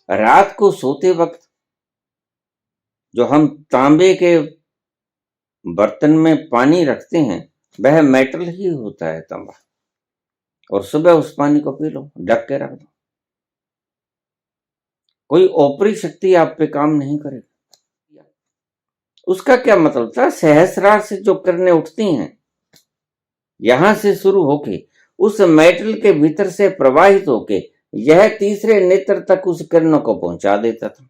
रात को सोते वक्त जो हम तांबे के बर्तन में पानी रखते हैं वह मेटल ही होता है, तांबा, और सुबह उस पानी को पी लो, ढक के रख दो। कोई ऊपरी शक्ति आप पे काम नहीं करेगी। उसका क्या मतलब था? सहस्रार से जो किरणें उठती हैं यहां से शुरू होके उस मेटल के भीतर से प्रवाहित होके यह तीसरे नेत्र तक उस किरणों को पहुंचा देता था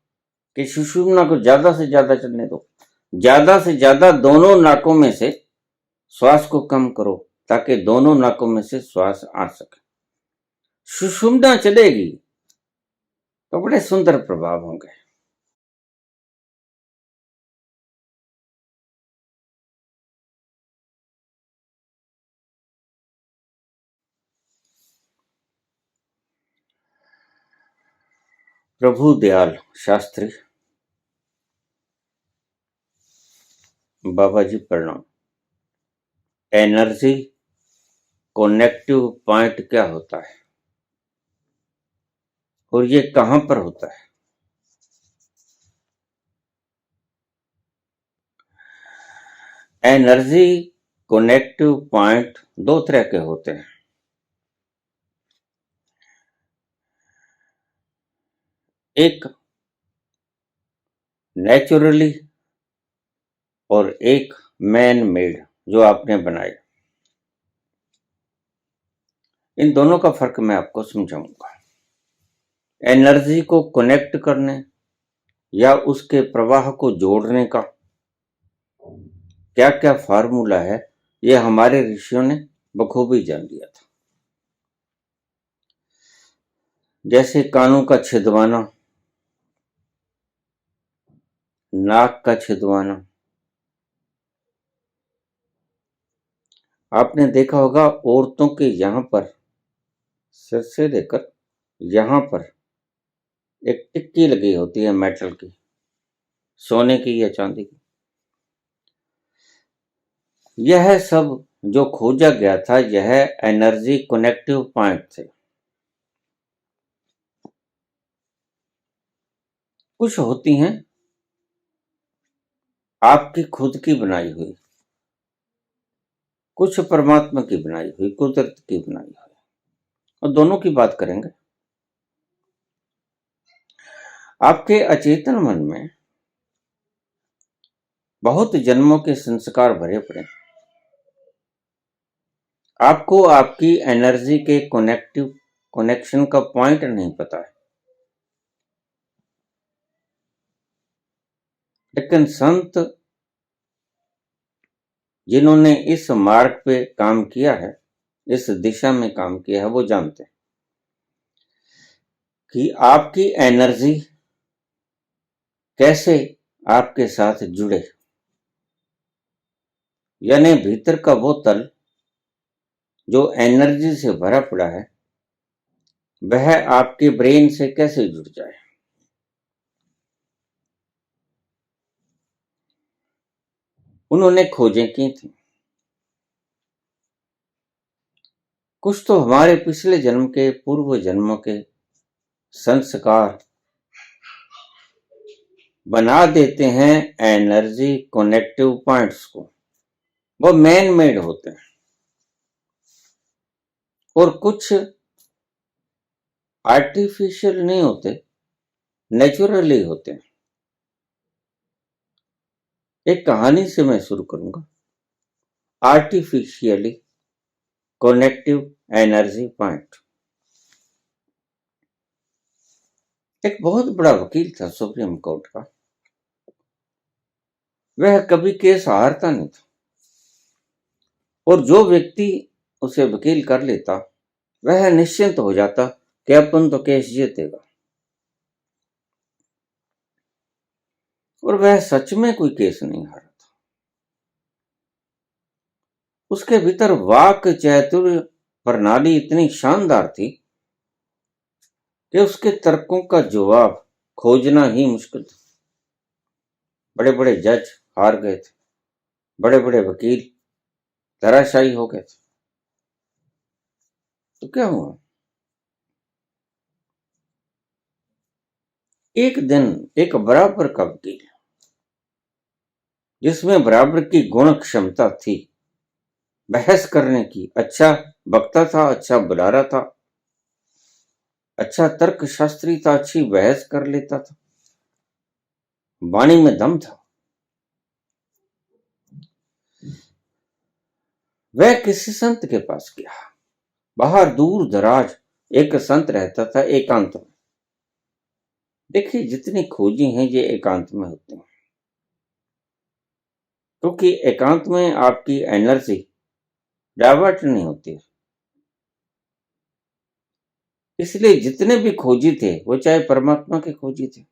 कि सुषुम्ना को ज्यादा से ज्यादा चलने दो, ज्यादा से ज्यादा दोनों नाकों में से श्वास को कम करो ताकि दोनों नाकों में से श्वास आ सके। सुषुम्ना चलेगी तो बड़े सुंदर प्रभाव होंगे। प्रभु दयाल शास्त्री, बाबा जी प्रणाम। एनर्जी कनेक्टिव पॉइंट क्या होता है और ये कहां पर होता है? एनर्जी कनेक्टिव पॉइंट दो तरह के होते हैं। एक नेचुरली और एक मैन मेड जो आपने बनाए। इन दोनों का फर्क मैं आपको समझाऊंगा। एनर्जी को कनेक्ट करने या उसके प्रवाह को जोड़ने का क्या क्या फार्मूला है ये हमारे ऋषियों ने बखूबी जान लिया था। जैसे कानों का छिदवाना, नाक का छिदवाना। आपने देखा होगा औरतों के यहां पर सिर से लेकर यहां पर एक टिक्की लगी होती है मेटल की, सोने की या चांदी की। यह सब जो खोजा गया था यह एनर्जी कनेक्टिव पॉइंट थे। कुछ होती हैं आपकी खुद की बनाई हुई, कुछ परमात्मा की बनाई हुई, कुदरत की बनाई हुई, और दोनों की बात करेंगे। आपके अचेतन मन में बहुत जन्मों के संस्कार भरे पड़े। आपको आपकी एनर्जी के कनेक्शन का पॉइंट नहीं पता है, लेकिन संत जिन्होंने इस मार्ग पे काम किया है, इस दिशा में काम किया है, वो जानते हैं कि आपकी एनर्जी कैसे आपके साथ जुड़े। यानी भीतर का वो तल जो एनर्जी से भरा पड़ा है वह आपके ब्रेन से कैसे जुड़ जाए। उन्होंने खोजें की थी। कुछ तो हमारे पिछले जन्म के, पूर्व जन्मों के संस्कार बना देते हैं एनर्जी कनेक्टिव पॉइंट्स को। वो मैन मेड होते हैं और कुछ आर्टिफिशियल नहीं होते, नेचुरली होते हैं। एक कहानी से मैं शुरू करूंगा। Artificially connective energy point. एक बहुत बड़ा वकील था सुप्रीम कोर्ट का। वह कभी केस हारता नहीं था और जो व्यक्ति उसे वकील कर लेता वह निश्चिंत हो जाता कि अपन तो केस जीतेगा। और वह सच में कोई केस नहीं हारा था। उसके भीतर वाक चातुर्य प्रणाली इतनी शानदार थी कि उसके तर्कों का जवाब खोजना ही मुश्किल था। बड़े बड़े जज हार गए थे, बड़े बड़े वकील धराशायी हो गए थे। तो क्या हुआ? एक दिन एक बराबर का वकील, जिसमें बराबर की गुण क्षमता थी, बहस करने की, अच्छा वक्ता था, अच्छा बुलारा था, अच्छा तर्क शास्त्री था, अच्छी बहस कर लेता था, वाणी में दम था। वह किसी संत के पास गया। बाहर दूर दराज एक संत रहता था, एकांत में। देखिए, जितनी खोजी हैं ये एकांत में होती हैं, क्योंकि एकांत में आपकी एनर्जी डाइवर्ट नहीं होती। इसलिए जितने भी खोजी थे, वो चाहे परमात्मा के खोजी थे,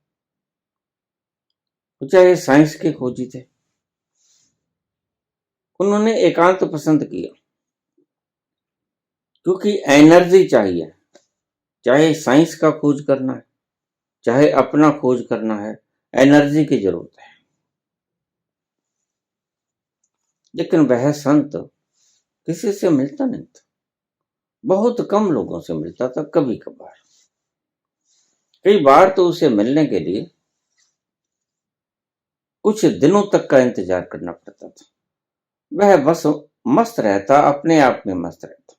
वो चाहे साइंस के खोजी थे, उन्होंने एकांत पसंद किया, क्योंकि एनर्जी चाहिए। चाहे साइंस का खोज करना है, चाहे अपना खोज करना है, एनर्जी की जरूरत है। लेकिन वह संत किसी से मिलता नहीं था, बहुत कम लोगों से मिलता था, कभी कभार। कई बार तो उसे मिलने के लिए कुछ दिनों तक का इंतजार करना पड़ता था। वह बस मस्त रहता, अपने आप में मस्त रहता।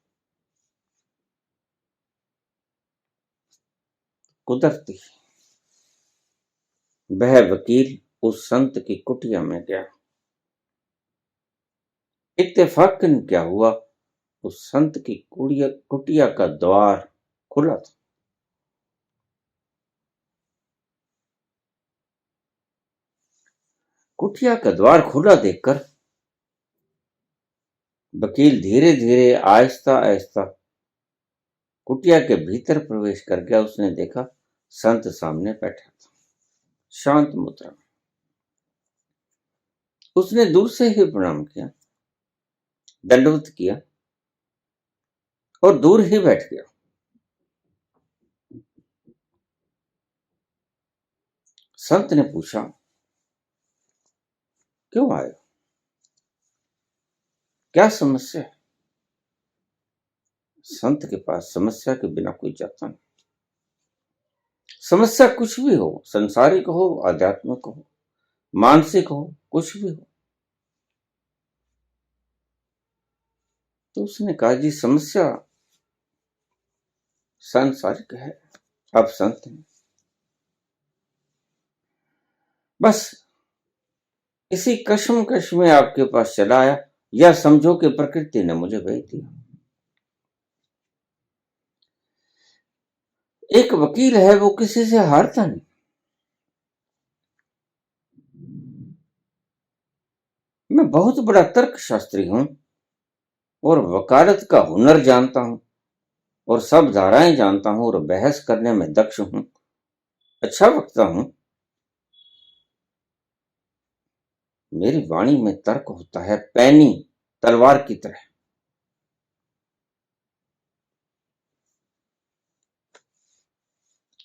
कुदरती वह वकील उस संत की कुटिया में गया। इत्तेफाकन क्या हुआ, उस संत की कुटिया का द्वार खुला था। कुटिया का द्वार खुला देखकर वकील धीरे धीरे आहिस्ता आहिस्ता कुटिया के भीतर प्रवेश कर गया। उसने देखा संत सामने बैठा था, शांत मुद्रा में। उसने दूर से ही प्रणाम किया, दंडवत किया और दूर ही बैठ गया। संत ने पूछा, क्यों आए, क्या समस्या है? संत के पास समस्या के बिना कोई जाता नहीं। समस्या कुछ भी हो, संसारिक हो, आध्यात्मिक हो, मानसिक हो, कुछ भी हो। तो उसने कहा, जी समस्या सांसारिक है, आप संत हैं, बस इसी कश्मकश में आपके पास चला आया, या समझो कि प्रकृति ने मुझे भेज दिया। एक वकील है, वो किसी से हारता नहीं। मैं बहुत बड़ा तर्क शास्त्री हूं और वकालत का हुनर जानता हूं और सब धाराएं जानता हूं और बहस करने में दक्ष हूं, अच्छा वक्ता हूं। मेरी वाणी में तर्क होता है, पैनी तलवार की तरह।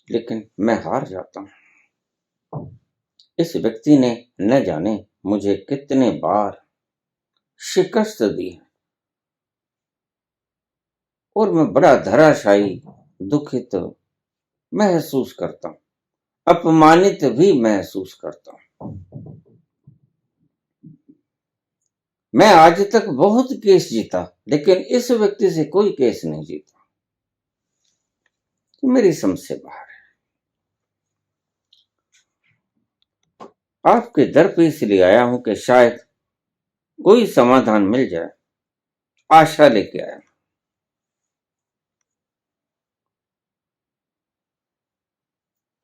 लेकिन मैं हार जाता हूं। इस व्यक्ति ने न जाने मुझे कितने बार शिकस्त दी है और मैं बड़ा धराशायी, दुखित महसूस करता हूं, अपमानित भी महसूस करता हूं। मैं आज तक बहुत केस जीता, लेकिन इस व्यक्ति से कोई केस नहीं जीता। तो मेरी समझ से बाहर है। आपके दर पे इसलिए आया हूं कि शायद कोई समाधान मिल जाए, आशा लेके आया।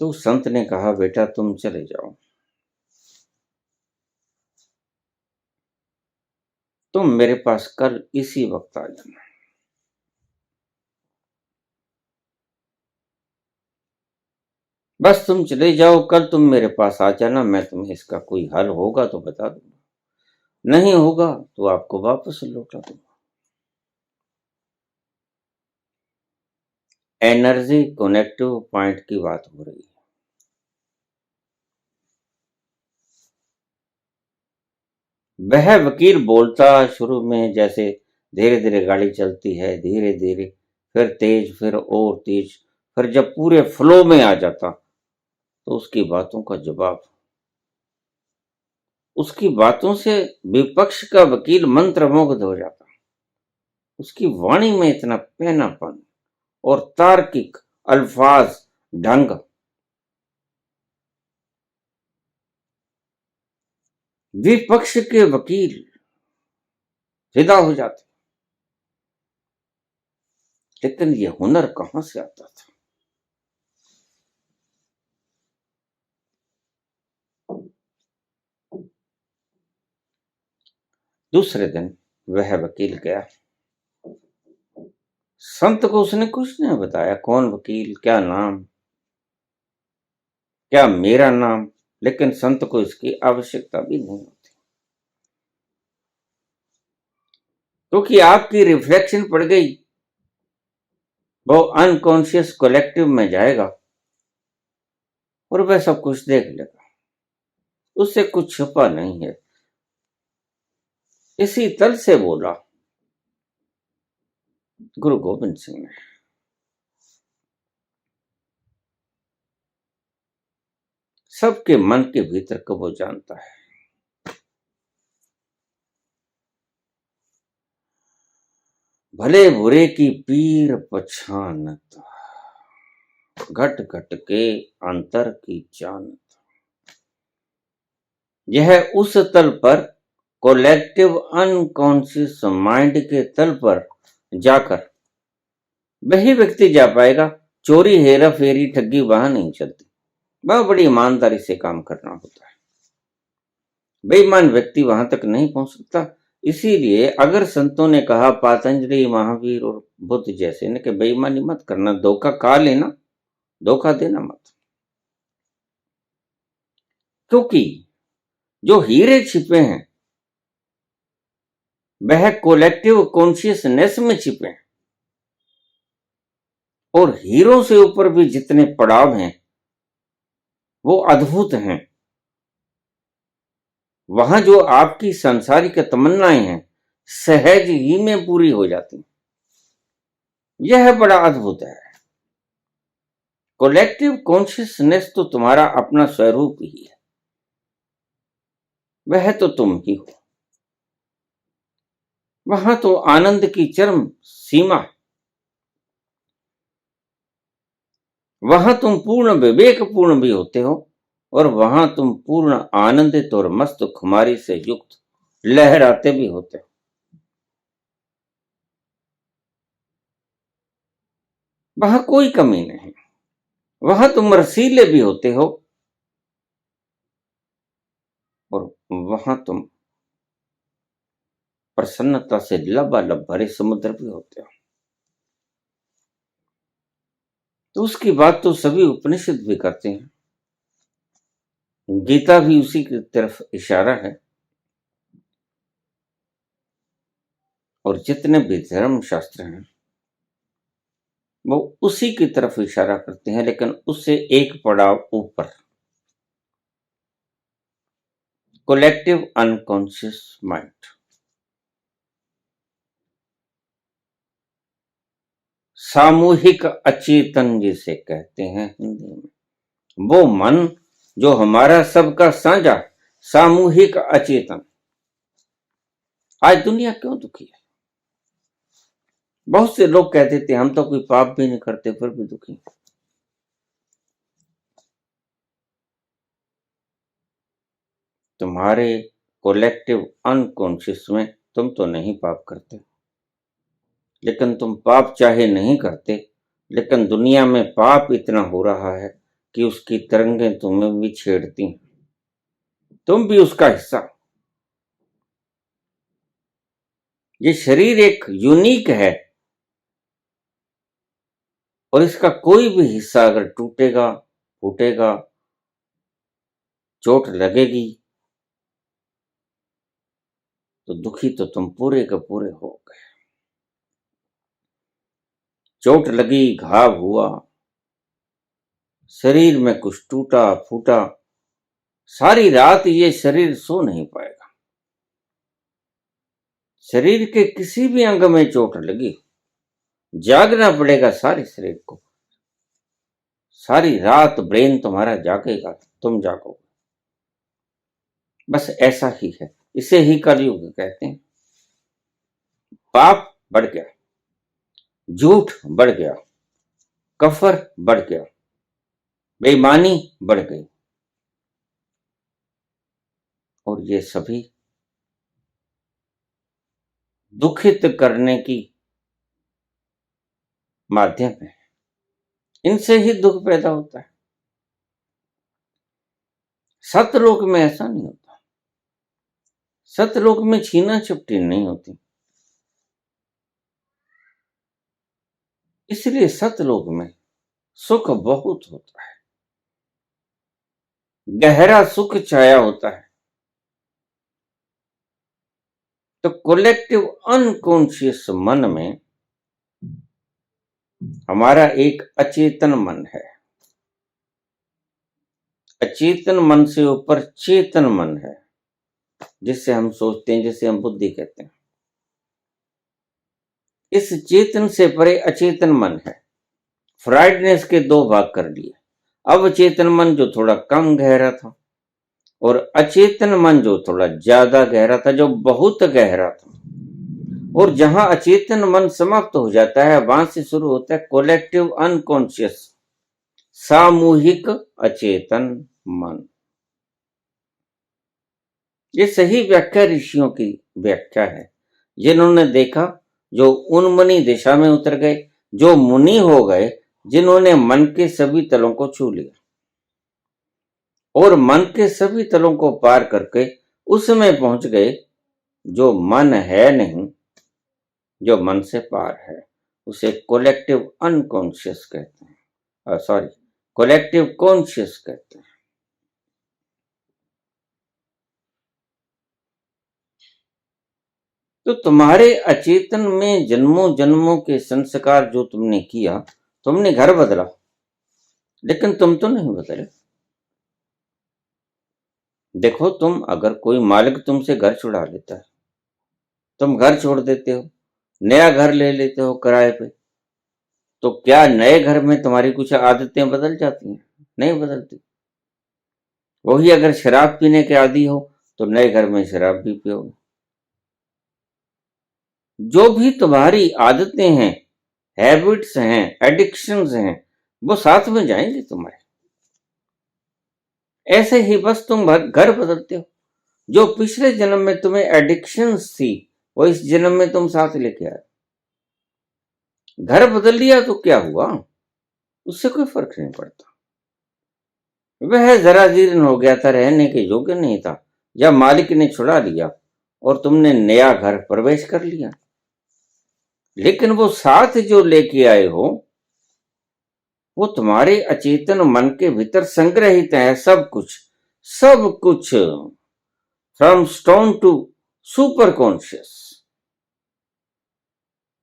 तो संत ने कहा, बेटा तुम चले जाओ, तुम मेरे पास कल इसी वक्त आ जाना। बस तुम चले जाओ, कल तुम मेरे पास आ जाना, मैं तुम्हें इसका कोई हल होगा तो बता दूंगा, नहीं होगा तो आपको वापस लौटा दूंगा। एनर्जी कनेक्टिव पॉइंट की बात हो रही है। वह वकील बोलता शुरू में जैसे धीरे धीरे गाड़ी चलती है, धीरे धीरे, फिर तेज, फिर और तेज, फिर जब पूरे फ्लो में आ जाता तो उसकी बातों का जवाब, उसकी बातों से विपक्ष का वकील मंत्रमुग्ध हो जाता। उसकी वाणी में इतना पैनापन और तार्किक अल्फाज ढंग, विपक्ष के वकील फिदा हो जाते। लेकिन ये हुनर कहां से आता था? दूसरे दिन वह वकील गया। संत को उसने कुछ नहीं बताया, कौन वकील, क्या नाम, क्या मेरा नाम, लेकिन संत को इसकी आवश्यकता भी नहीं होती, क्योंकि आपकी रिफ्लेक्शन पड़ गई, वो अनकॉन्शियस कलेक्टिव में जाएगा और वह सब कुछ देख लेगा। उससे कुछ छुपा नहीं है। इसी तल से बोला गुरु गोविंद सिंह ने। सबके मन के भीतर को वो जानता है। भले बुरे की पीर पछानत, घट घट के अंतर की जानत। यह उस तल पर, कोलेक्टिव अनकॉन्शियस माइंड के तल पर जाकर वही व्यक्ति जा पाएगा। चोरी, हेरा फेरी, ठगी वहां नहीं चलती। वह बड़ी ईमानदारी से काम करना होता है। बेईमान व्यक्ति वहां तक नहीं पहुंच सकता। इसीलिए अगर संतों ने कहा, पातंजलि, महावीर और बुद्ध जैसे ने, कि बेईमानी मत करना, धोखा खा लेना, धोखा देना मत, क्योंकि जो हीरे छिपे हैं वह कोलेक्टिव कॉन्शियसनेस में छिपे हैं। और हीरो से ऊपर भी जितने पड़ाव हैं वो अद्भुत हैं। वहां जो आपकी सांसारिक तमन्नाएं हैं सहज ही में पूरी हो जाती। यह बड़ा अद्भुत है। कोलेक्टिव कॉन्शियसनेस तो तुम्हारा अपना स्वरूप ही है, वह तो तुम ही हो। वहां तो आनंद की चरम सीमा, वहां तुम पूर्ण विवेक पूर्ण भी होते हो और वहां तुम पूर्ण आनंदित और मस्त खुमारी से युक्त लहराते भी होते हो। वहां कोई कमी नहीं। वहां तुम रसीले भी होते हो और वहां तुम प्रसन्नता से लबालब भरे समुद्र भी होते हो। तो उसकी बात तो सभी उपनिषद भी करते हैं। गीता भी उसी की तरफ इशारा है और जितने भी धर्म शास्त्र हैं वो उसी की तरफ इशारा करते हैं, लेकिन उससे एक पड़ाव ऊपर, कोलेक्टिव अनकॉन्शियस माइंड। सामूहिक अचेतन जिसे कहते हैं हिंदी में, वो मन जो हमारा सबका साझा सामूहिक अचेतन। आज दुनिया क्यों दुखी है? बहुत से लोग कहते थे हम तो कोई पाप भी नहीं करते फिर भी दुखी। तुम्हारे कोलेक्टिव अनकॉन्शियस में तुम तो नहीं पाप करते, लेकिन तुम पाप चाहे नहीं करते, लेकिन दुनिया में पाप इतना हो रहा है कि उसकी तरंगें तुम्हें भी छेड़ती। तुम भी उसका हिस्सा। ये शरीर एक यूनिक है और इसका कोई भी हिस्सा अगर टूटेगा, फूटेगा, चोट लगेगी तो दुखी तो तुम पूरे के पूरे हो गए। चोट लगी, घाव हुआ, शरीर में कुछ टूटा फूटा, सारी रात ये शरीर सो नहीं पाएगा। शरीर के किसी भी अंग में चोट लगी, जागना पड़ेगा सारे शरीर को। सारी रात ब्रेन तुम्हारा जागेगा, तुम जागोगे। बस ऐसा ही है, इसे ही कलयुग कहते हैं। पाप बढ़ गया, झूठ बढ़ गया, कफर बढ़ गया, बेईमानी बढ़ गई, और ये सभी दुखित करने की माध्यम है। इनसे ही दुख पैदा होता है। सतलोक में ऐसा नहीं होता। सतलोक में छीना झपटी नहीं होती। इसलिए सतलोक में सुख बहुत होता है, गहरा सुख छाया होता है। तो कलेक्टिव अनकॉन्शियस मन में हमारा एक अचेतन मन है। अचेतन मन से ऊपर चेतन मन है, जिससे हम सोचते हैं, जिसे हम बुद्धि कहते हैं। इस चेतन से परे अचेतन मन है। फ्राइड ने इसके दो भाग कर दिए। अवचेतन मन जो थोड़ा कम गहरा था, और अचेतन मन जो थोड़ा ज्यादा गहरा था, जो बहुत गहरा था। और जहां अचेतन मन समाप्त हो जाता है, वहां से शुरू होता है कलेक्टिव अनकॉन्शियस, सामूहिक अचेतन मन। ये सही व्याख्या ऋषियों की व्याख्या है, जिन्होंने देखा, जो उन्मनी दिशा में उतर गए, जो मुनि हो गए, जिन्होंने मन के सभी तलों को छू लिया, और मन के सभी तलों को पार करके उसमें पहुंच गए जो मन है नहीं, जो मन से पार है। उसे कलेक्टिव अनकॉन्शियस कहते हैं, सॉरी, कलेक्टिव कॉन्शियस कहते हैं। तो तुम्हारे अचेतन में जन्मों जन्मों के संस्कार जो तुमने किया, तुमने घर बदला, लेकिन तुम तो नहीं बदले। देखो, तुम अगर कोई मालिक तुमसे घर छुड़ा लेता है, तुम घर छोड़ देते हो, नया घर ले लेते हो किराए पे, तो क्या नए घर में तुम्हारी कुछ आदतें बदल जाती हैं? नहीं बदलती। वही अगर शराब पीने के आदी हो, तो नए घर में शराब भी पियोगे। जो भी तुम्हारी आदतें हैं, हैबिट्स हैं, एडिक्शंस हैं, वो साथ में जाएंगे तुम्हारे। ऐसे ही बस तुम घर बदलते हो। जो पिछले जन्म में तुम्हें एडिक्शंस थी, वो इस जन्म में तुम साथ लेके आए। घर बदल लिया तो क्या हुआ? उससे कोई फर्क नहीं पड़ता। वह जरा जीर्ण हो गया था, रहने के योग्य नहीं था, या मालिक ने छुड़ा लिया और तुमने नया घर प्रवेश कर लिया। लेकिन वो साथ जो लेके आए हो, वो तुम्हारे अचेतन मन के भीतर संग्रहित है। सब कुछ, सब कुछ, from stone to super conscious,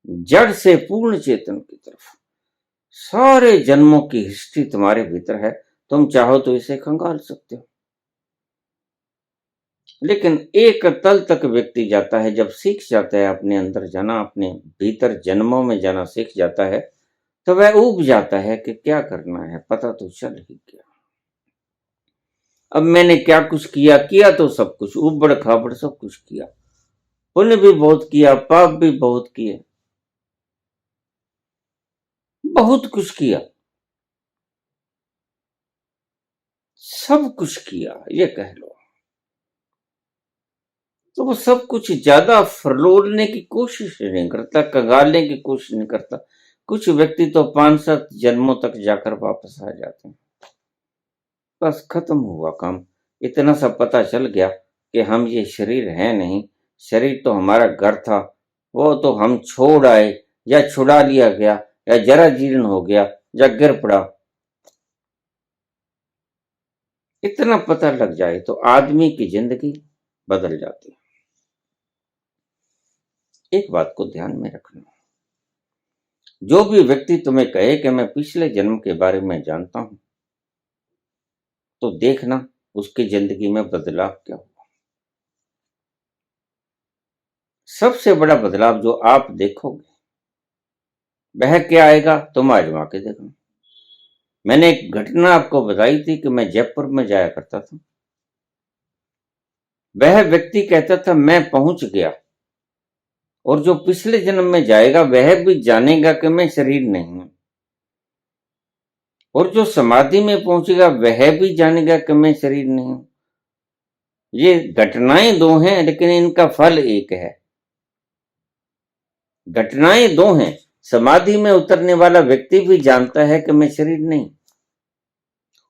जड़ से पूर्ण चेतन की तरफ सारे जन्मों की हिस्ट्री तुम्हारे भीतर है। तुम चाहो तो इसे खंगाल सकते हो। लेकिन एक तल तक व्यक्ति जाता है, जब सीख जाता है अपने अंदर जाना, अपने भीतर जन्मों में जाना सीख जाता है, तो वह ऊब जाता है कि क्या करना है, पता तो चल ही गया। अब मैंने क्या कुछ किया, किया तो सब कुछ, उबड़ खाबड़ सब कुछ किया, पुण्य भी बहुत किया, पाप भी बहुत किए, बहुत कुछ किया, सब कुछ किया ये कह लो। तो वो सब कुछ ज्यादा फरलोड़ने की कोशिश नहीं करता, कंगालने की कोशिश नहीं करता। कुछ व्यक्ति तो 5-7 जन्मों तक जाकर वापस आ जाते हैं। बस खत्म हुआ काम। इतना सा पता चल गया कि हम ये शरीर है नहीं, शरीर तो हमारा घर था, वो तो हम छोड़ आए, या छुड़ा लिया गया, या जरा जीर्ण हो गया, या गिर पड़ा। इतना पता लग जाए तो आदमी की जिंदगी बदल जाती है। एक बात को ध्यान में रखना, जो भी व्यक्ति तुम्हें कहे कि मैं पिछले जन्म के बारे में जानता हूं, तो देखना उसकी जिंदगी में बदलाव क्या हुआ। सबसे बड़ा बदलाव जो आप देखोगे, वह क्या आएगा, तुम आजमा के देखना। मैंने एक घटना आपको बताई थी कि मैं जयपुर में जाया करता था। वह व्यक्ति कहता था मैं पहुंच गया, और जो पिछले जन्म में जाएगा वह भी जानेगा कि मैं शरीर नहीं हूं, और जो समाधि में पहुंचेगा वह भी जानेगा कि मैं शरीर नहीं हूं। ये घटनाएं दो हैं लेकिन इनका फल एक है। घटनाएं दो हैं, समाधि में उतरने वाला व्यक्ति भी जानता है कि मैं शरीर नहीं,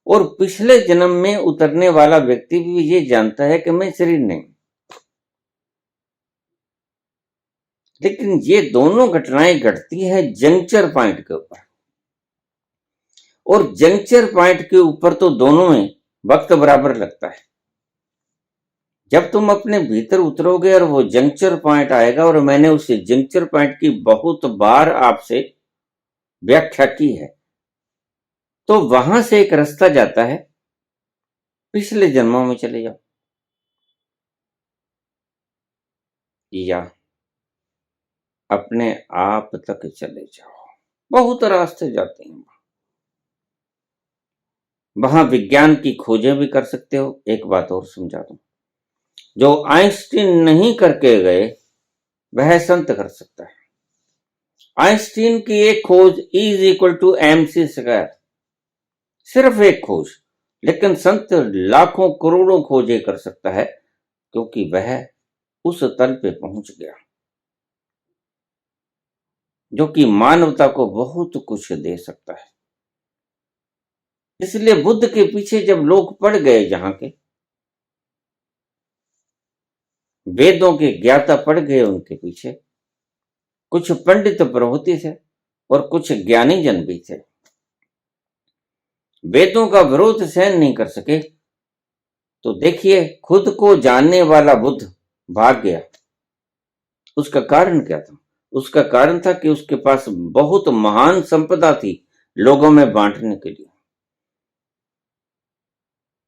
और पिछले जन्म में उतरने वाला व्यक्ति भी ये जानता है कि मैं शरीर नहीं। लेकिन ये दोनों घटनाएं घटती है जंक्चर पॉइंट के ऊपर, और जंक्चर पॉइंट के ऊपर तो दोनों में वक्त बराबर लगता है। जब तुम अपने भीतर उतरोगे और वो जंक्चर पॉइंट आएगा, और मैंने उस जंक्चर पॉइंट की बहुत बार आपसे व्याख्या की है, तो वहां से एक रास्ता जाता है, पिछले जन्मों में चले जाओ या अपने आप तक चले जाओ। बहुत रास्ते जाते हैं। वहां विज्ञान की खोजें भी कर सकते हो। एक बात और समझा दूं, जो आइंस्टीन नहीं करके गए वह संत कर सकता है। आइंस्टीन की एक खोज is equal to MC square, सिर्फ एक खोज, लेकिन संत लाखों करोड़ों खोजें कर सकता है, क्योंकि वह उस तल पे पहुंच गया जो कि मानवता को बहुत कुछ दे सकता है। इसलिए बुद्ध के पीछे जब लोग पड़ गए, जहां के वेदों के ज्ञाता पड़ गए उनके पीछे, कुछ पंडित प्रभुति थे और कुछ ज्ञानी जन भी थे। वेदों का विरोध सहन नहीं कर सके, तो देखिए खुद को जानने वाला बुद्ध भाग गया। उसका कारण क्या था? उसका कारण था कि उसके पास बहुत महान संपदा थी लोगों में बांटने के लिए।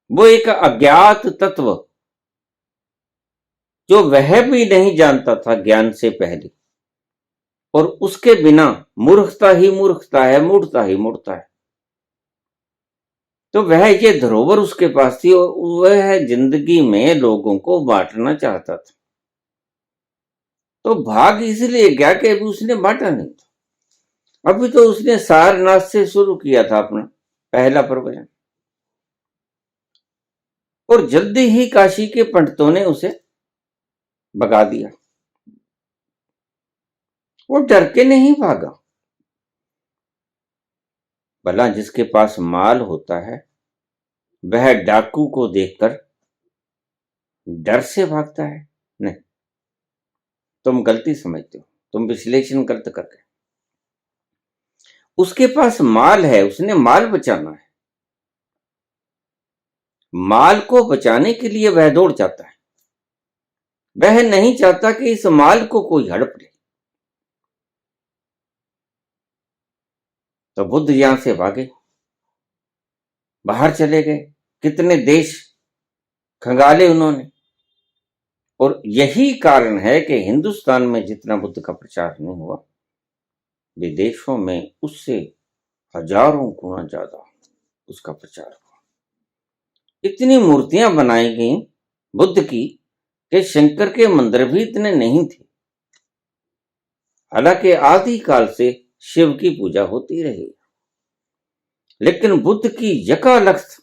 वो एक अज्ञात तत्व जो वह भी नहीं जानता था ज्ञान से पहले, और उसके बिना मूर्खता ही मूर्खता है, मूढ़ता ही मूढ़ता है। तो वह ये धरोहर उसके पास थी, और वह जिंदगी में लोगों को बांटना चाहता था। तो भाग इसलिए गया कि अभी उसने बांटा नहीं था। अभी तो उसने सारनाथ से शुरू किया था अपना पहला प्रवचन, और जल्दी ही काशी के पंडितों ने उसे भगा दिया। वो डर के नहीं भागा। भला जिसके पास माल होता है वह डाकू को देखकर डर से भागता है? नहीं, तुम गलती समझते हो, तुम विश्लेषण गलत करके। उसके पास माल है, उसने माल बचाना है। माल को बचाने के लिए वह दौड़ जाता है। वह नहीं चाहता कि इस माल को कोई हड़प ले। तो बुद्ध यहां से भागे, बाहर चले गए, कितने देश खंगाले उन्होंने। और यही कारण है कि हिंदुस्तान में जितना बुद्ध का प्रचार नहीं हुआ, विदेशों में उससे हजारों गुना ज्यादा उसका प्रचार हुआ। इतनी मूर्तियां बनाई गई बुद्ध की कि शंकर के मंदिर भी इतने नहीं थे। हालांकि आदि काल से शिव की पूजा होती रही, लेकिन बुद्ध की यकालख्त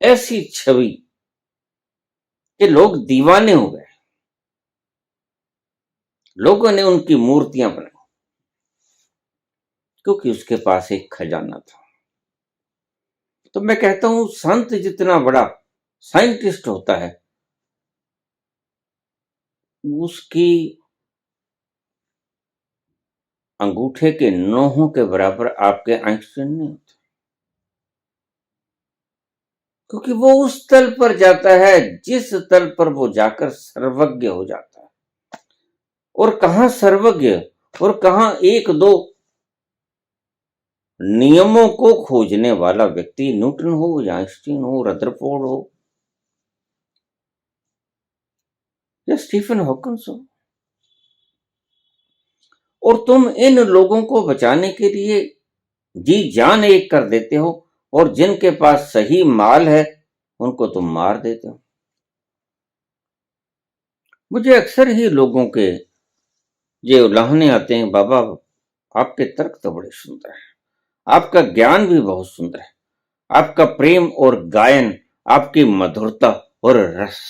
ऐसी छवि कि लोग दीवाने हो गए। लोगों ने उनकी मूर्तियां बनाई, क्योंकि उसके पास एक खजाना था। तो मैं कहता हूं, संत जितना बड़ा साइंटिस्ट होता है, उसकी अंगूठे के नोहों के बराबर आपके आइंस्टीन नहीं होते, क्योंकि वो उस तल पर जाता है जिस तल पर वो जाकर सर्वज्ञ हो जाता है। और कहां सर्वज्ञ, और कहां एक दो नियमों को खोजने वाला व्यक्ति, न्यूटन हो या आइंस्टीन हो, रदरफोर्ड हो या स्टीफन हॉकिंस हो। और तुम इन लोगों को बचाने के लिए जी जान एक कर देते हो, और जिनके पास सही माल है उनको तुम मार देते हो। मुझे अक्सर ही लोगों के ये उलाहने आते हैं, बाबा आपके तर्क तो बड़े सुंदर हैं, आपका ज्ञान भी बहुत सुंदर है, आपका प्रेम और गायन, आपकी मधुरता और रस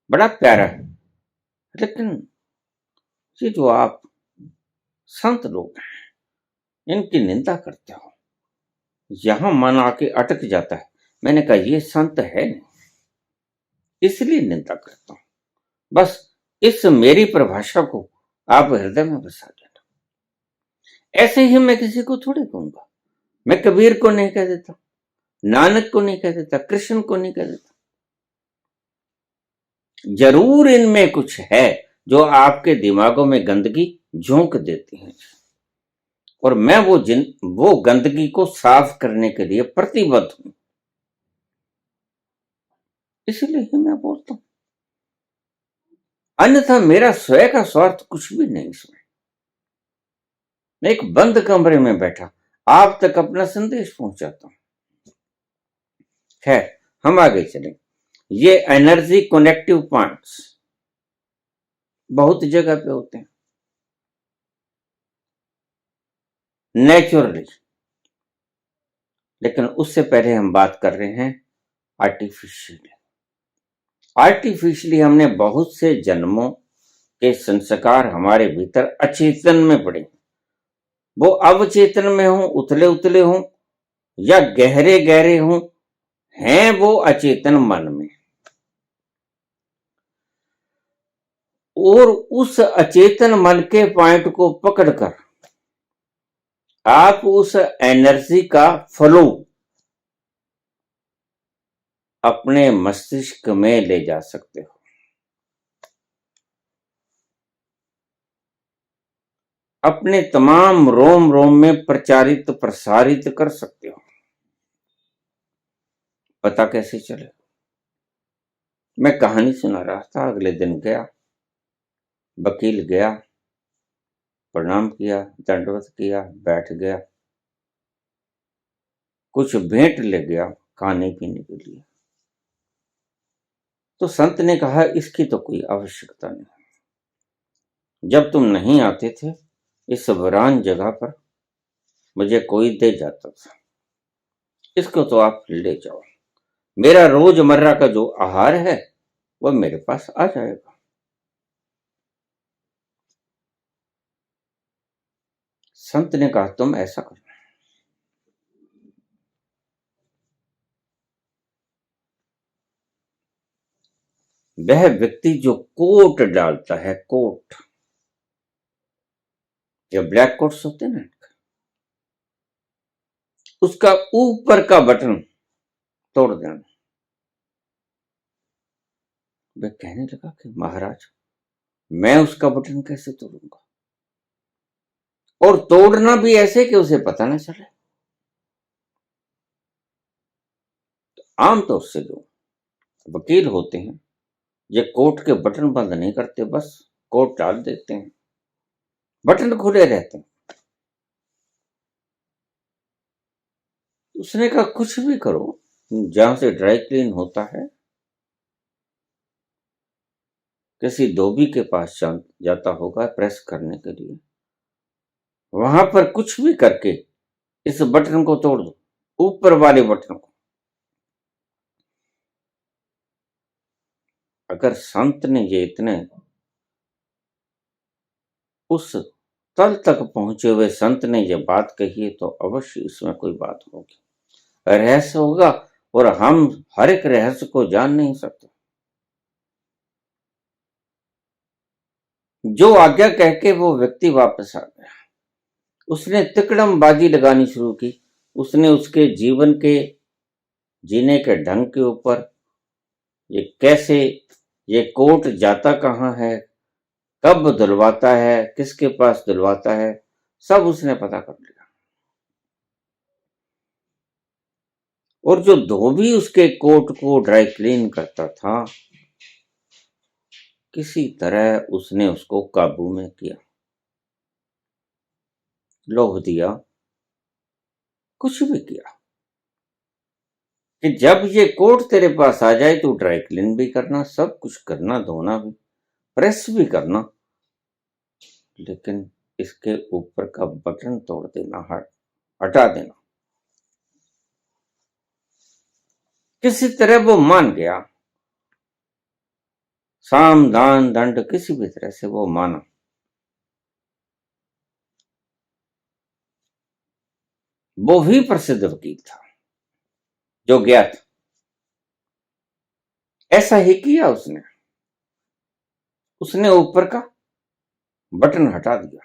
बड़ा प्यारा है, लेकिन ये जो आप संत लोग हैं इनकी निंदा करते हो, यहां मन आके अटक जाता है। मैंने कहा ये संत है नहीं, इसलिए निंदा करता हूं। बस इस मेरी परिभाषा को आप हृदय में बसा देना। ऐसे ही मैं किसी को थोड़े कहूंगा, मैं कबीर को नहीं कह देता, नानक को नहीं कह देता, कृष्ण को नहीं कह देता। जरूर इनमें कुछ है जो आपके दिमागों में गंदगी झोंक देती है, और मैं वो गंदगी को साफ करने के लिए प्रतिबद्ध हूं। इसीलिए ही मैं बोलता हूं, अन्यथा मेरा स्वयं का स्वार्थ कुछ भी नहीं इसमें। मैं एक बंद कमरे में बैठा आप तक अपना संदेश पहुंचाता हूं। खैर, हम आगे चलें। ये एनर्जी कनेक्टिव पॉइंट्स बहुत जगह पे होते हैं नेचुरली, लेकिन उससे पहले हम बात कर रहे हैं आर्टिफिशियली। आर्टिफिशियली हमने बहुत से जन्मों के संस्कार हमारे भीतर अचेतन में पड़े, वो अवचेतन में हो, उतले उतले हो या गहरे गहरे हो, हैं वो अचेतन मन में। और उस अचेतन मन के पॉइंट को पकड़कर आप उस एनर्जी का फ्लो अपने मस्तिष्क में ले जा सकते हो। अपने तमाम रोम रोम में प्रचारित प्रसारित कर सकते हो। पता कैसे चले? मैं कहानी सुना रहा था, अगले दिन गया, वकील गया, प्रणाम किया, दंडवत किया, बैठ गया, कुछ भेंट ले गया खाने पीने के लिए। तो संत ने कहा इसकी तो कोई आवश्यकता नहीं, जब तुम नहीं आते थे इस वीरान जगह पर मुझे कोई दे जाता था, इसको तो आप ले जाओ, मेरा रोजमर्रा का जो आहार है वो मेरे पास आ जाएगा। संत ने कहा तुम ऐसा करो, वह व्यक्ति जो कोट डालता है, कोट या ब्लैक कोट्स होते हैं ना, उसका ऊपर का बटन तोड़ देना। वह कहने लगा कि महाराज मैं उसका बटन कैसे तोड़ूंगा, और तोड़ना भी ऐसे कि उसे पता ना चले। आमतौर से जो वकील होते हैं ये कोट के बटन बंद नहीं करते, बस कोट डाल देते हैं, बटन खुले रहते हैं। उसने कहा कुछ भी करो, जहां से ड्राई क्लीन होता है किसी धोबी के पास जाता होगा प्रेस करने के लिए, वहां पर कुछ भी करके इस बटन को तोड़ दो, ऊपर वाले बटन को। अगर संत ने ये इतने उस तल तक पहुंचे हुए संत ने ये बात कही है तो अवश्य इसमें कोई बात होगी, रहस्य होगा, और हम हर एक रहस्य को जान नहीं सकते। जो आज्ञा कह के वो व्यक्ति वापस आ गया, उसने तिकड़मबाजी लगानी शुरू की, उसने उसके जीवन के जीने के ढंग के ऊपर, ये कैसे, ये कोट जाता कहाँ है, कब धुलवाता है, किसके पास धुलवाता है, सब उसने पता कर लिया। और जो धोबी उसके कोट को ड्राई क्लीन करता था, किसी तरह उसने उसको काबू में किया, लोभ दिया, कुछ भी किया, कि जब ये कोट तेरे पास आ जाए तो ड्राई क्लीन भी करना, सब कुछ करना, धोना भी, प्रेस भी करना, लेकिन इसके ऊपर का बटन तोड़ देना, हटा देना। किसी तरह वो मान गया, साम दान दंड किसी भी तरह से वो माना। वो भी प्रसिद्ध वकील था जो गया था। ऐसा ही किया उसने ऊपर का बटन हटा दिया,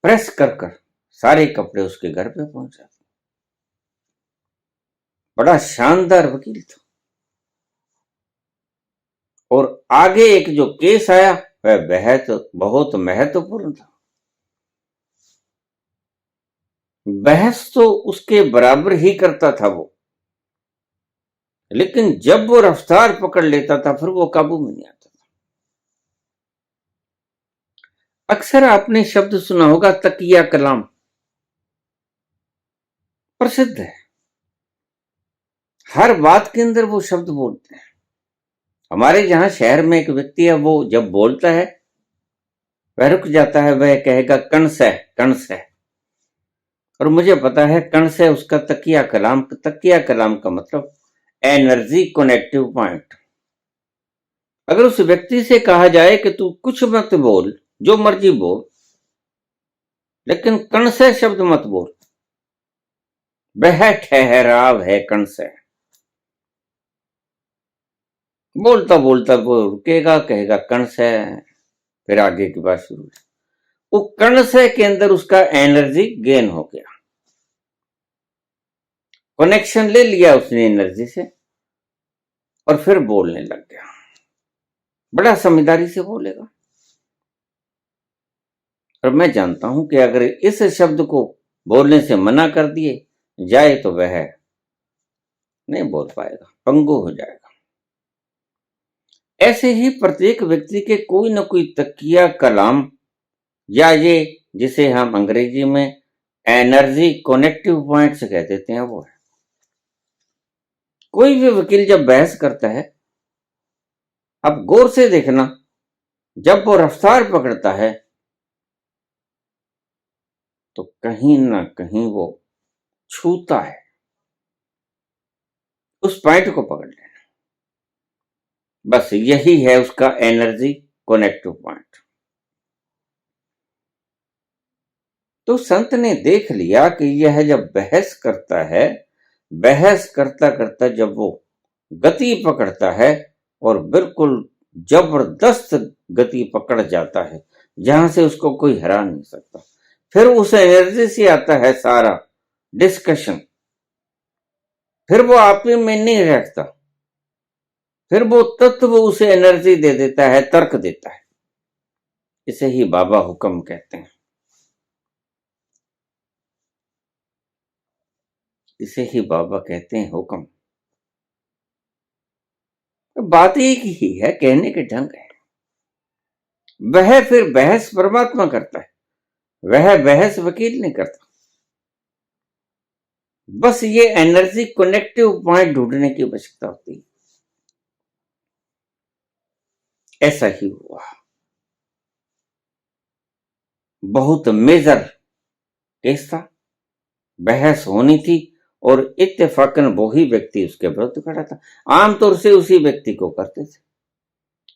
प्रेस कर कर सारे कपड़े उसके घर पे पहुंच जाते। बड़ा शानदार वकील था। और आगे एक जो केस आया वह बहुत महत्वपूर्ण था। बहस तो उसके बराबर ही करता था वो, लेकिन जब वो रफ्तार पकड़ लेता था फिर वो काबू में नहीं आता था। अक्सर आपने शब्द सुना होगा तकिया कलाम, प्रसिद्ध है। हर बात के अंदर वो शब्द बोलते हैं। हमारे यहां शहर में एक व्यक्ति है, वो जब बोलता है वह रुक जाता है, वह कहेगा कणस है, कणस है। और मुझे पता है कणस है उसका तकिया कलाम। तकिया कलाम का मतलब एनर्जी कनेक्टिव पॉइंट। अगर उस व्यक्ति से कहा जाए कि तू कुछ मत बोल, जो मर्जी बोल, लेकिन कणस है शब्द मत बोल, वह ठहराव है, कणस है। बोलता बोलता वो रुकेगा, कहेगा कणस है, फिर आगे की बात शुरू। वो कणस है के अंदर उसका एनर्जी गेन हो गया, कनेक्शन ले लिया उसने एनर्जी से, और फिर बोलने लग गया। बड़ा समझदारी से बोलेगा। और मैं जानता हूं कि अगर इस शब्द को बोलने से मना कर दिए जाए तो वह नहीं बोल पाएगा, पंगु हो जाएगा। ऐसे ही प्रत्येक व्यक्ति के कोई ना कोई तकिया कलाम, या ये जिसे हम अंग्रेजी में एनर्जी कनेक्टिव पॉइंट से कह देते हैं, वो है। कोई भी वकील जब बहस करता है, अब गौर से देखना, जब वो रफ्तार पकड़ता है तो कहीं ना कहीं वो छूता है, उस पॉइंट को पकड़ लेना, बस यही है उसका एनर्जी कनेक्टिव पॉइंट। तो संत ने देख लिया कि यह जब बहस करता है, बहस करता करता जब वो गति पकड़ता है और बिल्कुल जबरदस्त गति पकड़ जाता है, जहां से उसको कोई हरा नहीं सकता, फिर उस एनर्जी से आता है सारा डिस्कशन। फिर वो आप में नहीं रखता, फिर वो तत्व उसे एनर्जी दे देता है, तर्क देता है। इसे ही बाबा हुक्म कहते हैं, इसे ही बाबा कहते हैं हुक्म। बात एक ही है, कहने के ढंग है। वह फिर बहस परमात्मा करता है, वह बहस वकील नहीं करता। बस ये एनर्जी कनेक्टिव पॉइंट ढूंढने की आवश्यकता होती है। ऐसा ही हुआ। बहुत मेजर केस था, बहस होनी थी, और इत्तेफाकन वो ही व्यक्ति उसके विरुद्ध खड़ा था। आमतौर से उसी व्यक्ति को करते थे,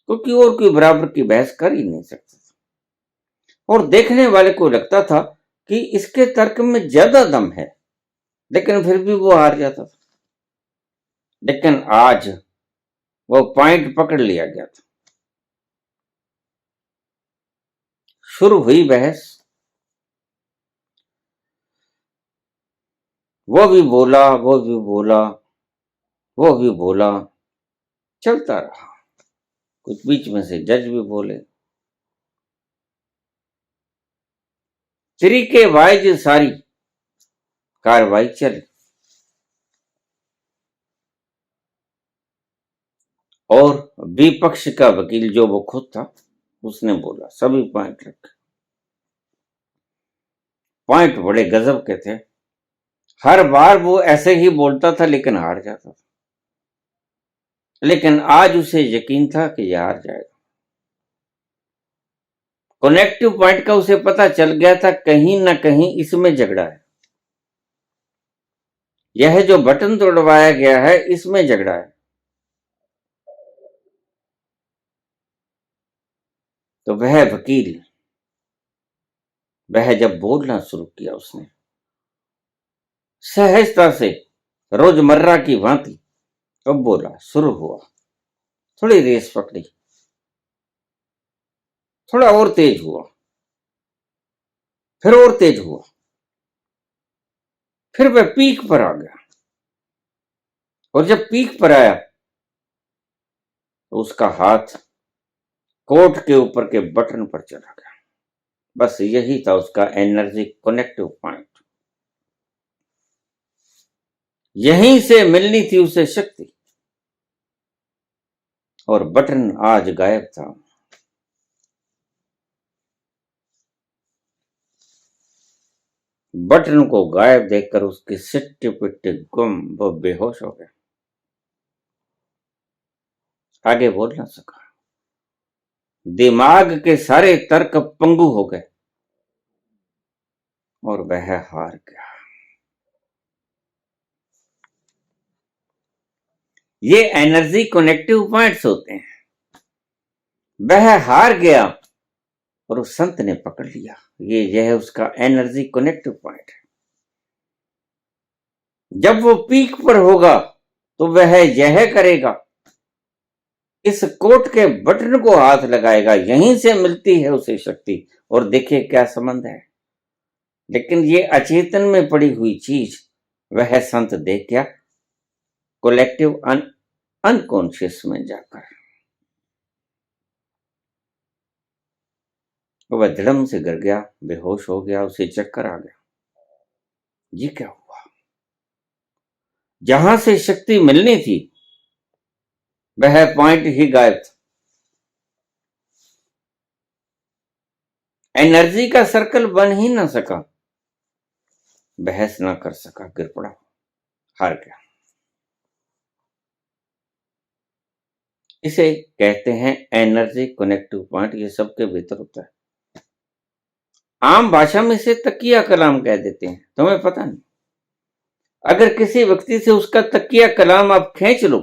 क्योंकि और कोई बराबर की बहस कर ही नहीं सकता था। और देखने वाले को लगता था कि इसके तर्क में ज्यादा दम है, लेकिन फिर भी वो हार जाता था। लेकिन आज वो पॉइंट पकड़ लिया गया था। शुरू हुई बहस, वो भी बोला, वो भी बोला, वो भी बोला, चलता रहा। कुछ बीच में से जज भी बोले, तरीके वाइज सारी कार्रवाई चली। और विपक्ष का वकील जो वो खुद था, उसने बोला, सभी पॉइंट रखे। पॉइंट बड़े गजब के थे। हर बार वो ऐसे ही बोलता था लेकिन हार जाता था, लेकिन आज उसे यकीन था कि यह हार जाएगा। कनेक्टिव पॉइंट का उसे पता चल गया था कहीं ना कहीं इसमें झगड़ा है, यह जो बटन तोड़वाया गया है इसमें झगड़ा है। तो वह वकील, वह जब बोलना शुरू किया उसने सहजता से, रोजमर्रा की भांति, अब बोला, शुरू हुआ, थोड़ी रेस पकड़ी, थोड़ा और तेज हुआ, फिर और तेज हुआ, फिर वह पीक पर आ गया। और जब पीक पर आया तो उसका हाथ कोट के ऊपर के बटन पर चला गया। बस यही था उसका एनर्जी कनेक्टिव पॉइंट। यहीं से मिलनी थी उसे शक्ति, और बटन आज गायब था। बटन को गायब देखकर उसके सिट्टे पिट्टे गुम, वो बेहोश हो गया, आगे बोल ना सका। दिमाग के सारे तर्क पंगु हो गए और वह हार गया। ये एनर्जी कनेक्टिव पॉइंट्स होते हैं। वह हार गया और उस संत ने पकड़ लिया। यह उसका एनर्जी कनेक्टिव पॉइंट है। जब वो पीक पर होगा तो वह यह करेगा, इस कोट के बटन को हाथ लगाएगा, यहीं से मिलती है उसे शक्ति। और देखिए क्या संबंध है। लेकिन ये अचेतन में पड़ी हुई चीज वह संत देख गया कलेक्टिव अनकॉन्शियस में जाकर। वह धड़म से गिर गया, बेहोश हो गया, उसे चक्कर आ गया। ये क्या हुआ? जहां से शक्ति मिलनी थी वह पॉइंट ही गायब था। एनर्जी का सर्कल बन ही ना सका, बहस ना कर सका, गिर पड़ा, हार गया। इसे कहते हैं एनर्जी कनेक्टिव पॉइंट। ये सबके भीतर होता है। आम भाषा में इसे तकिया कलाम कह देते हैं, तुम्हें पता नहीं। अगर किसी व्यक्ति से उसका तकिया कलाम आप खींच लो,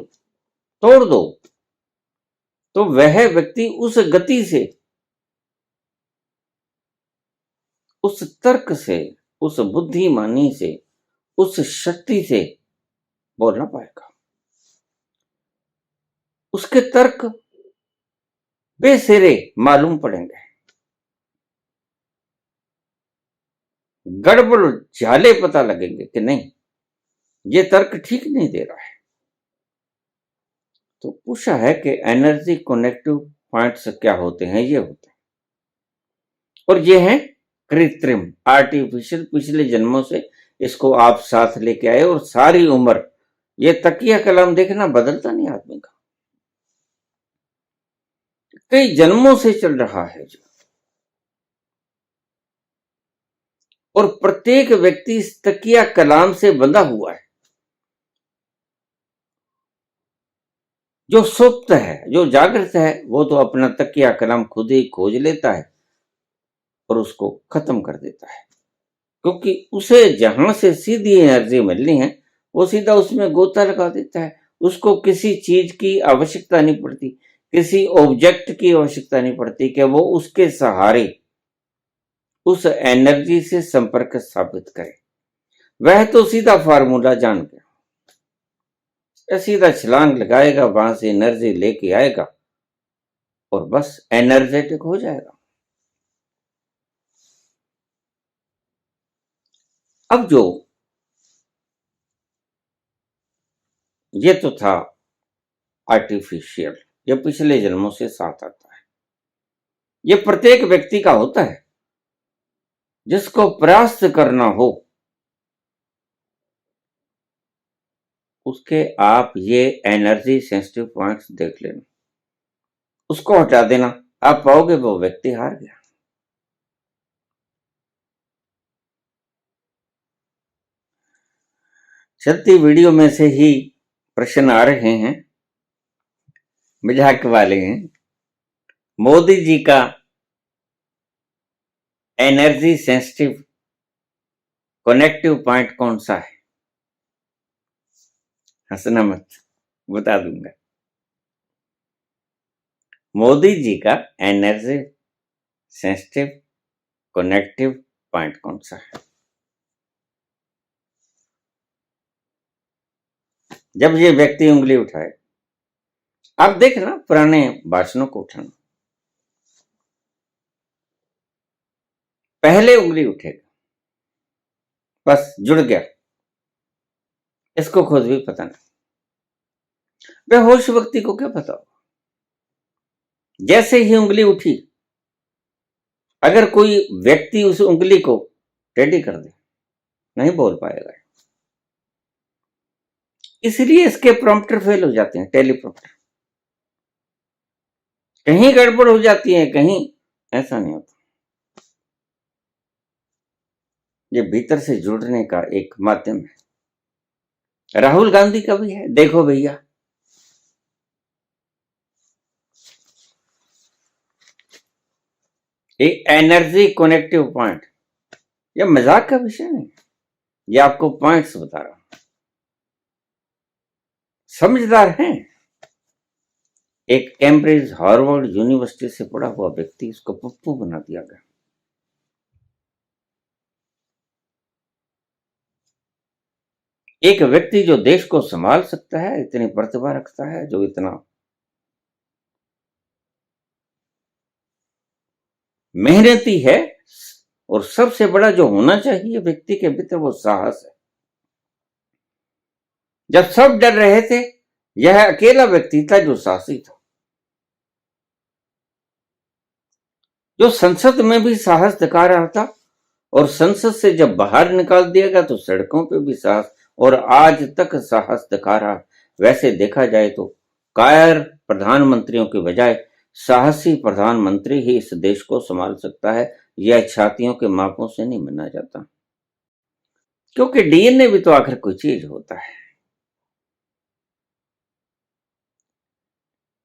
तोड़ दो, तो वह व्यक्ति उस गति से, उस तर्क से, उस बुद्धिमानी से, उस शक्ति से बोल ना पाएगा। उसके तर्क बेसिरे मालूम पड़ेंगे, गड़बड़ झाले पता लगेंगे कि नहीं, ये तर्क ठीक नहीं दे रहा है। तो पूछा है कि एनर्जी कनेक्टिव पॉइंट्स क्या होते हैं? ये होते हैं, और ये हैं कृत्रिम, आर्टिफिशियल। पिछले जन्मों से इसको आप साथ लेके आए और सारी उम्र ये तकिया कलाम देखना बदलता नहीं आदमी का, कई जन्मों से चल रहा है जो। और प्रत्येक व्यक्ति इस तकिया कलाम से बंधा हुआ है। जो सुप्त है, जो जागृत है, वो तो अपना तकिया कलाम खुद ही खोज लेता है और उसको खत्म कर देता है, क्योंकि उसे जहां से सीधी एनर्जी मिलनी है वो सीधा उसमें गोता लगा देता है। उसको किसी चीज की आवश्यकता नहीं पड़ती, किसी ऑब्जेक्ट की आवश्यकता नहीं पड़ती कि वो उसके सहारे उस एनर्जी से संपर्क स्थापित करे। वह तो सीधा फार्मूला जान गया, सीधा छलांग लगाएगा, वहां से एनर्जी लेके आएगा और बस एनर्जेटिक हो जाएगा। अब जो ये तो था आर्टिफिशियल, ये पिछले जन्मों से साथ आता है। ये प्रत्येक व्यक्ति का होता है जिसको परास्त करना हो, उसके आप ये एनर्जी सेंसिटिव पॉइंट्स देख लेना, उसको हटा देना, आप पाओगे वो व्यक्ति हार गया। चलती वीडियो में से ही प्रश्न आ रहे हैं, मजाक वाले हैं। मोदी जी का एनर्जी सेंसिटिव कनेक्टिव पॉइंट कौन सा है? हंसना मत, बता दूंगा। मोदी जी का एनर्जी सेंसिटिव कनेक्टिव पॉइंट कौन सा है? जब ये व्यक्ति उंगली उठाए, आप देखना पुराने भाषणों को उठाना, पहले उंगली उठेगा, बस जुड़ गया, इसको खुद भी पता नहीं। बेहोश व्यक्ति को क्या पता होगा? जैसे ही उंगली उठी, अगर कोई व्यक्ति उस उंगली को टेढ़ी कर दे, नहीं बोल पाएगा। इसलिए इसके प्रॉम्प्टर फेल हो जाते हैं, टेलीप्रॉम्प्टर। कहीं गड़बड़ हो जाती है, कहीं ऐसा नहीं होता। ये भीतर से जुड़ने का एक माध्यम है। राहुल गांधी का भी है, देखो भैया। एक एनर्जी कनेक्टिव पॉइंट, यह मजाक का विषय नहीं, ये आपको पॉइंट्स बता रहा हूं। समझदार हैं। एक कैम्ब्रिज हार्वर्ड यूनिवर्सिटी से पढ़ा हुआ व्यक्ति, इसको पप्पू बना दिया गया। एक व्यक्ति जो देश को संभाल सकता है, इतनी प्रतिभा रखता है, जो इतना मेहनती है, और सबसे बड़ा जो होना चाहिए व्यक्ति के भीतर, वो साहस है। जब सब डर रहे थे, यह अकेला व्यक्ति था जो साहसी था, जो संसद में भी साहस दिखा रहा था, और संसद से जब बाहर निकाल दिया गया तो सड़कों पे भी साहस, और आज तक साहस दिखा रहा। वैसे देखा जाए तो कायर प्रधानमंत्रियों के बजाय साहसी प्रधानमंत्री ही इस देश को संभाल सकता है। यह छातियों के मापों से नहीं माना जाता, क्योंकि डीएनए भी तो आखिर कोई चीज होता है।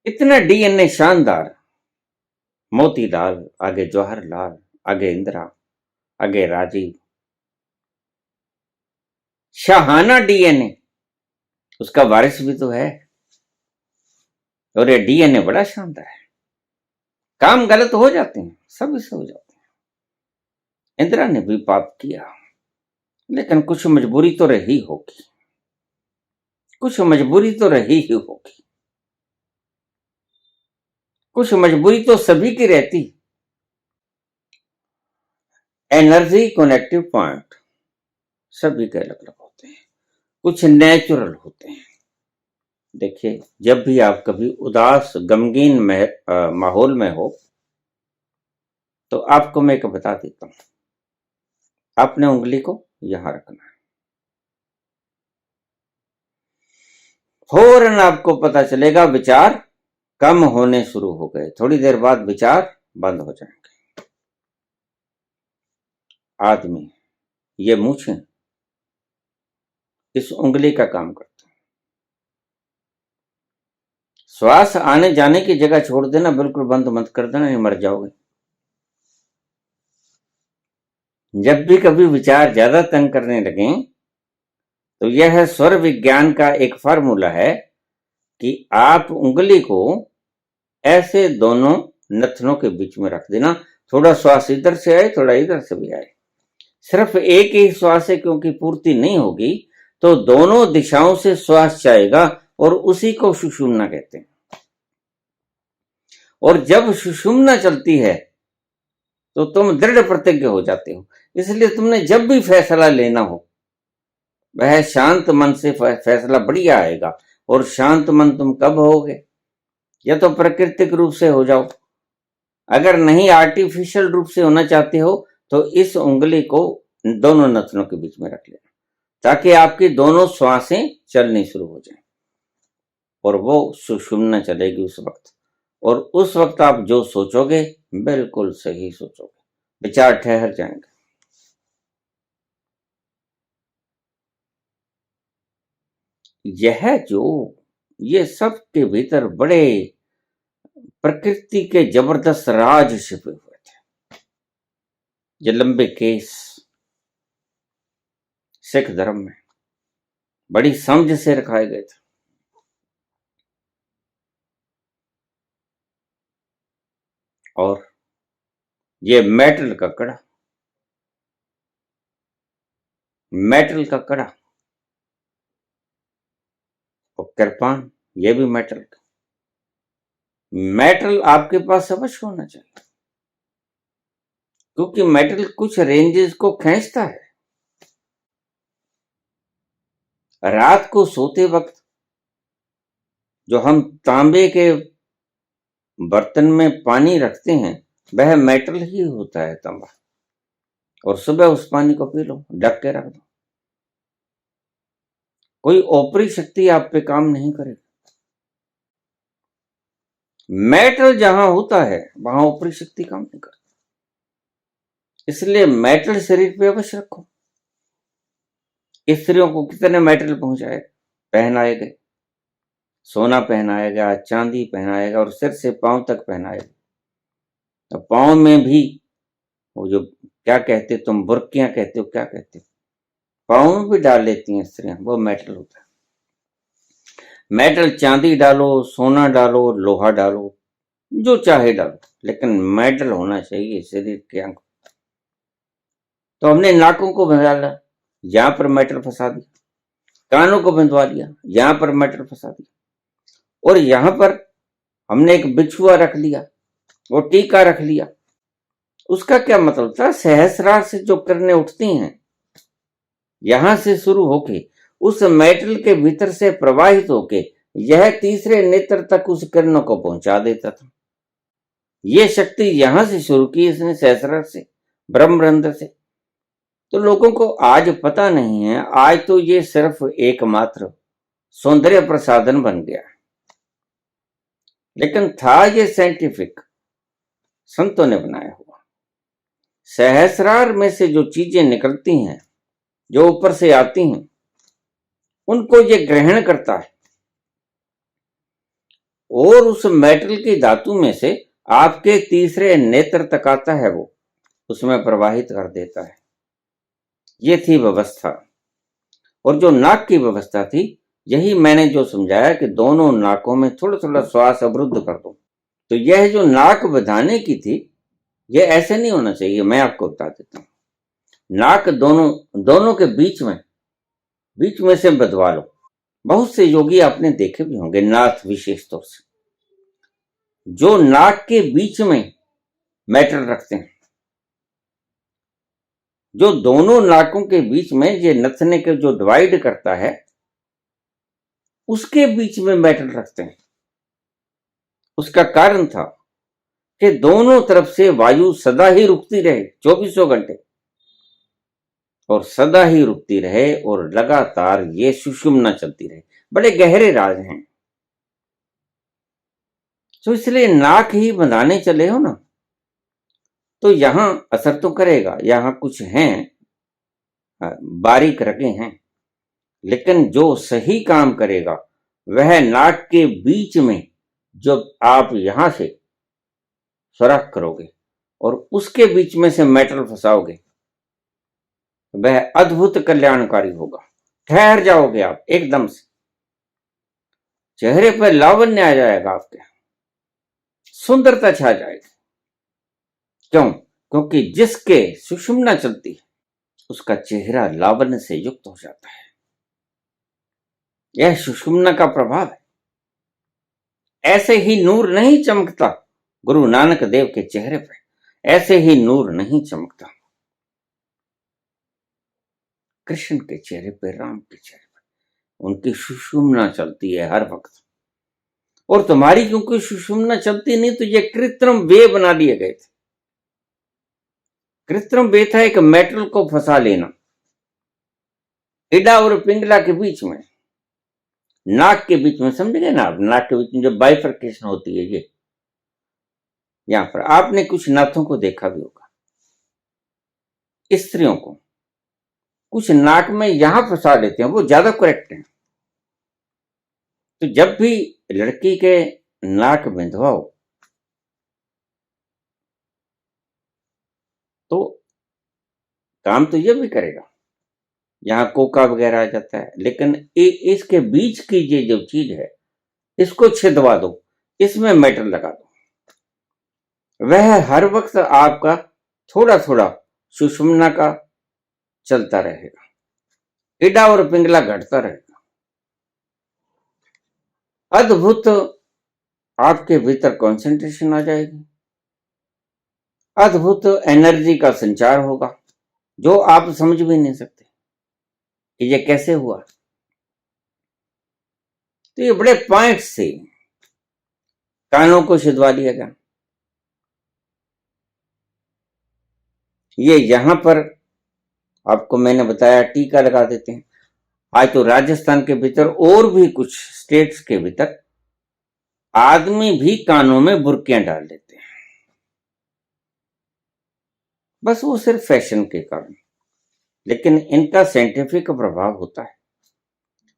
इतना डीएनए शानदार, मोतीलाल, आगे जवाहरलाल, आगे इंदिरा, आगे राजीव, शाहाना डीएनए, उसका वारिस भी तो है। और ये डीएनए बड़ा शानदार है। काम गलत हो जाते हैं, सभी से हो जाते हैं। इंदिरा ने भी पाप किया, लेकिन कुछ मजबूरी तो रही होगी, कुछ मजबूरी तो रही ही होगी, कुछ मजबूरी तो सभी की रहती। एनर्जी कनेक्टिव पॉइंट सभी के अलग अलग होते हैं, कुछ नेचुरल होते हैं। देखिए, जब भी आप कभी उदास गमगीन माहौल में हो, तो आपको मैं एक बता देता हूं। आपने उंगली को यहां रखना है, फौरन आपको पता चलेगा विचार कम होने शुरू हो गए, थोड़ी देर बाद विचार बंद हो जाएंगे। आदमी, ये मूछें इस उंगली का काम करते हैं। श्वास आने जाने की जगह छोड़ देना, बिल्कुल बंद मत कर देना, नहीं मर जाओगे। जब भी कभी विचार ज्यादा तंग करने लगे, तो यह स्वर विज्ञान का एक फार्मूला है कि आप उंगली को ऐसे दोनों नथनों के बीच में रख देना। थोड़ा श्वास इधर से आए, थोड़ा इधर से भी आए। सिर्फ एक ही श्वास से क्योंकि पूर्ति नहीं होगी, तो दोनों दिशाओं से श्वास जाएगा, और उसी को सुषुम्ना कहते हैं। और जब सुषुम्ना चलती है, तो तुम दृढ़ प्रतिज्ञ हो जाते हो। इसलिए तुमने जब भी फैसला लेना हो, वह शांत मन से फैसला बढ़िया आएगा। और शांत मन तुम कब होगे? या तो प्राकृतिक रूप से हो जाओ, अगर नहीं आर्टिफिशियल रूप से होना चाहते हो, तो इस उंगली को दोनों नथनों के बीच में रख लेना, ताकि आपकी दोनों श्वासें चलनी शुरू हो जाएं, और वो सुषुम्ना चलेगी उस वक्त। और उस वक्त आप जो सोचोगे, बिल्कुल सही सोचोगे, विचार ठहर जाएंगे। यह जो ये सब के भीतर बड़े प्रकृति के जबरदस्त राज छिपे हुए थे। ये लंबे केस सिख धर्म में बड़ी समझ से रखाए गए थे। और ये मेटल का कड़ा, मेटल का कड़ा और कृपान, ये भी मेटल का। मेटल आपके पास अवश्य होना चाहिए, क्योंकि मेटल कुछ रेंजेस को खींचता है। रात को सोते वक्त जो हम तांबे के बर्तन में पानी रखते हैं वह मेटल ही होता है, तांबा। और सुबह उस पानी को पी लो, ढक के रख दो। कोई ऊपरी शक्ति आप पे काम नहीं करेगी। मेटल जहां होता है वहां ऊपरी शक्ति काम नहीं करती। इसलिए मेटल शरीर पे अवश्य रखो। स्त्रियों को कितने मेटल पहुंचाए, पहनाए गए, सोना पहनाएगा, चांदी पहनाएगा और सिर से पांव तक पहनाएगा। तो पांव में भी वो जो क्या कहते तुम, बुर्कियां कहते हो, क्या कहते हो, पांव में भी डाल लेती हैं स्त्रियां, वो मेटल होता है। मेटल चांदी डालो, सोना डालो, लोहा डालो, जो चाहे डालो, लेकिन मेटल होना चाहिए शरीर के अंग। तो हमने नाकों को बंधा, यहां पर मेटल फंसा दिया, कानों को बंधवा लिया, यहां पर मेटल फंसा दिया, और यहां पर हमने एक बिछुआ रख लिया, वो टीका रख लिया। उसका क्या मतलब था? सहस्रार से जो किरणें उठती हैं यहां से शुरू होके उस मेटल के भीतर से प्रवाहित होके यह तीसरे नेत्र तक उस किरणों को पहुंचा देता था। यह शक्ति यहां से शुरू की इसने, सहस्रार से, ब्रह्मरंध्र से। तो लोगों को आज पता नहीं है, आज तो ये सिर्फ एकमात्र सौंदर्य प्रसाधन बन गया, लेकिन था ये साइंटिफिक, संतों ने बनाया हुआ। सहस्रार में से जो चीजें निकलती हैं, जो ऊपर से आती हैं, उनको ये ग्रहण करता है और उस मेटल की धातु में से आपके तीसरे नेत्र तक आता है, वो उसमें प्रवाहित कर देता है। ये थी व्यवस्था। और जो नाक की व्यवस्था थी, यही मैंने जो समझाया कि दोनों नाकों में थोड़ा थोड़ा श्वास अवरुद्ध कर दो। तो यह जो नाक बधाने की थी, यह ऐसे नहीं होना चाहिए। मैं आपको बता देता हूं, नाक दोनों के बीच में से बधवा लो। बहुत से योगी आपने देखे भी होंगे, नाथ विशेष तौर से, जो नाक के बीच में मेटल रखते हैं। जो दोनों नाकों के बीच में ये नथने के जो डिवाइड करता है, उसके बीच में मेटल रखते हैं। उसका कारण था कि दोनों तरफ से वायु सदा ही रुकती रहे, 24 घंटे, और सदा ही रुकती रहे और लगातार ये सुषुम्ना चलती रहे। बड़े गहरे राज हैं। तो इसलिए नाक ही बंधाने चले हो ना, तो यहां असर तो करेगा। यहां कुछ हैं, बारीक रगे हैं, लेकिन जो सही काम करेगा वह नाक के बीच में, जो आप यहां से सुराख करोगे और उसके बीच में से मेटल फंसाओगे, वह अद्भुत कल्याणकारी होगा। ठहर जाओगे आप एकदम से, चेहरे पर लावण्य आ जाएगा, आपके सुंदरता छा जाएगी। क्यों? क्योंकि जिसके सुषुम्ना चलती है उसका चेहरा लावण्य से युक्त हो जाता है। यह सुषुम्ना का प्रभाव है। ऐसे ही नूर नहीं चमकता गुरु नानक देव के चेहरे पर, ऐसे ही नूर नहीं चमकता कृष्ण के चेहरे पर, राम के चेहरे पर। उनकी सुषुम्ना चलती है हर वक्त। और तुम्हारी क्योंकि सुषुम्ना चलती नहीं, तो ये कृत्रिम वे बना लिए गए थे। कृत्रिम वे था एक मेटल को फंसा लेना इडा और पिंगला के बीच में, नाक के बीच में, समझ गए ना आप? नाक के बीच में जो बाइफर्केशन होती है, ये यहां पर आपने कुछ नाथों को देखा भी होगा, स्त्रियों को कुछ नाक में यहां फंसा लेते हैं, वो ज्यादा करेक्ट है। तो जब भी लड़की के नाक बिंधवाओ तो काम तो ये भी करेगा, यहाँ कोका वगैरह आ जाता है, लेकिन इसके बीच की ये जो चीज है इसको छिदवा दो, इसमें मेटल लगा दो। वह हर वक्त आपका थोड़ा थोड़ा सुषुम्ना का चलता रहेगा, इडा और पिंगला घटता रहेगा। अद्भुत आपके भीतर कंसंट्रेशन आ जाएगी, अद्भुत एनर्जी का संचार होगा जो आप समझ भी नहीं सकते कि ये कैसे हुआ। तो ये बड़े पॉइंट से कानों को छिदवा दिया गया। ये यहां पर आपको मैंने बताया टीका लगा देते हैं। आज तो राजस्थान के भीतर और भी कुछ स्टेट्स के भीतर आदमी भी कानों में बुर्कियां डाल लेते हैं, बस वो सिर्फ फैशन के कारण, लेकिन इनका साइंटिफिक प्रभाव होता है,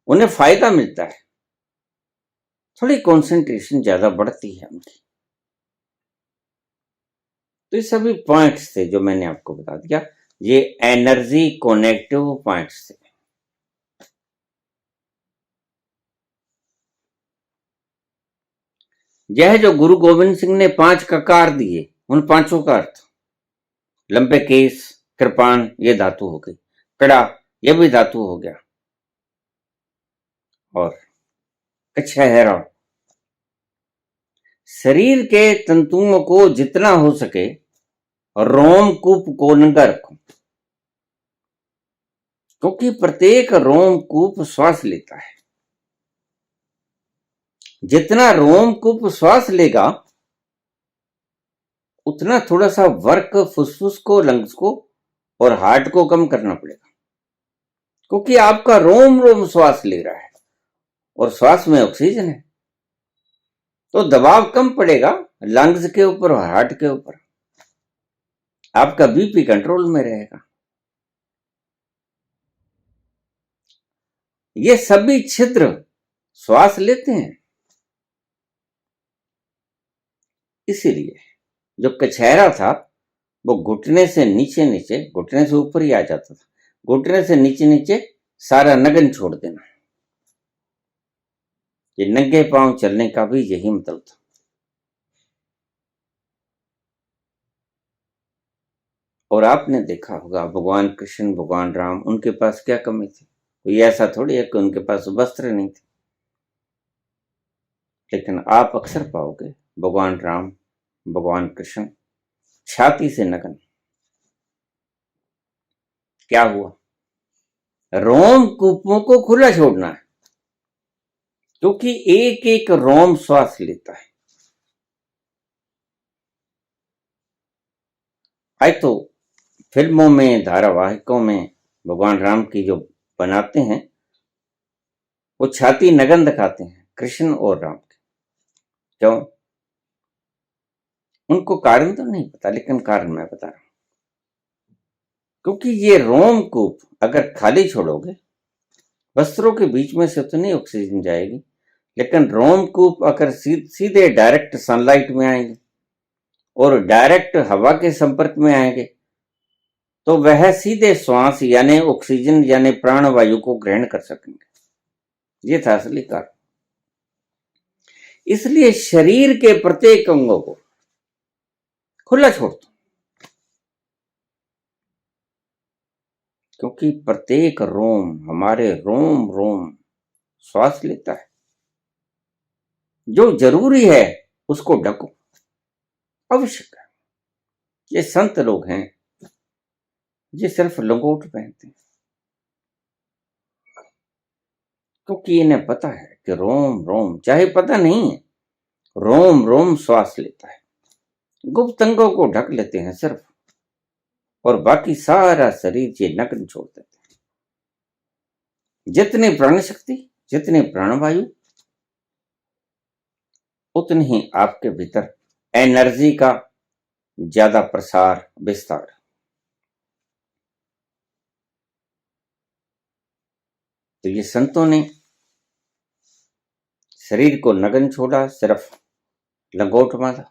उन्हें फायदा मिलता है, थोड़ी कंसंट्रेशन ज्यादा बढ़ती है उनकी। तो ये सभी पॉइंट्स थे जो मैंने आपको बता दिया, ये एनर्जी कनेक्टिव पॉइंट्स थे। यह जो गुरु गोविंद सिंह ने 5 ककार दिए, उन 5 का अर्थ, लंबे केस, कृपान ये धातु हो गई, कड़ा ये भी धातु हो गया, और कछहरा शरीर के तंतुओं को जितना हो सके रोमकूप को न रखो, क्योंकि प्रत्येक रोमकूप श्वास लेता है। जितना रोमकूप श्वास लेगा उतना थोड़ा सा वर्क फुसफुस को, लंग्स को और हार्ट को कम करना पड़ेगा, क्योंकि आपका रोम रोम श्वास ले रहा है और श्वास में ऑक्सीजन है, तो दबाव कम पड़ेगा लंग्स के ऊपर और हार्ट के ऊपर, आपका बीपी कंट्रोल में रहेगा। ये सभी छिद्र श्वास लेते हैं, इसीलिए जो कछहरा था वो घुटने से नीचे नीचे, घुटने से ऊपर ही आ जाता था, घुटने से नीचे नीचे सारा नगन छोड़ देना। ये नंगे पांव चलने का भी यही मतलब था। और आपने देखा होगा भगवान कृष्ण, भगवान राम, उनके पास क्या कमी थी? कोई ऐसा थोड़ी है कि उनके पास वस्त्र नहीं थे, लेकिन आप अक्सर पाओगे भगवान राम, भगवान कृष्ण छाती से नग्न। क्या हुआ? रोम कूपों को खुला छोड़ना है, क्योंकि एक एक रोम श्वास लेता है। आज तो फिल्मों में, धारावाहिकों में भगवान राम की जो बनाते हैं वो छाती नगन दिखाते हैं, कृष्ण और राम की। क्यों? उनको कारण तो नहीं पता, लेकिन कारण मैं बता रहा हूं। क्योंकि ये रोमकूप अगर खाली छोड़ोगे, वस्त्रों के बीच में से तो नहीं ऑक्सीजन जाएगी, लेकिन रोमकूप अगर सीधे डायरेक्ट सनलाइट में आएंगे और डायरेक्ट हवा के संपर्क में आएंगे तो वह सीधे श्वास यानी ऑक्सीजन यानी प्राणवायु को ग्रहण कर सकेंगे। ये था असली कारण। इसलिए शरीर के प्रत्येक अंगों को खुला छोड़ दो, क्योंकि प्रत्येक रोम, हमारे रोम रोम श्वास लेता है। जो जरूरी है उसको ढको, आवश्यक है। ये संत लोग हैं, ये सिर्फ लंगोट पहनते हैं, क्योंकि इन्हें पता है कि रोम रोम, चाहे पता नहीं है, रोम रोम श्वास लेता है। गुप्त अंगों को ढक लेते हैं सिर्फ, और बाकी सारा शरीर ये नग्न छोड़ देते हैं। जितनी प्राण शक्ति, जितनी प्राणवायु, उतनी ही आपके भीतर एनर्जी का ज्यादा प्रसार, विस्तार। तो ये संतों ने शरीर को नग्न छोड़ा, सिर्फ लंगोट बांधा।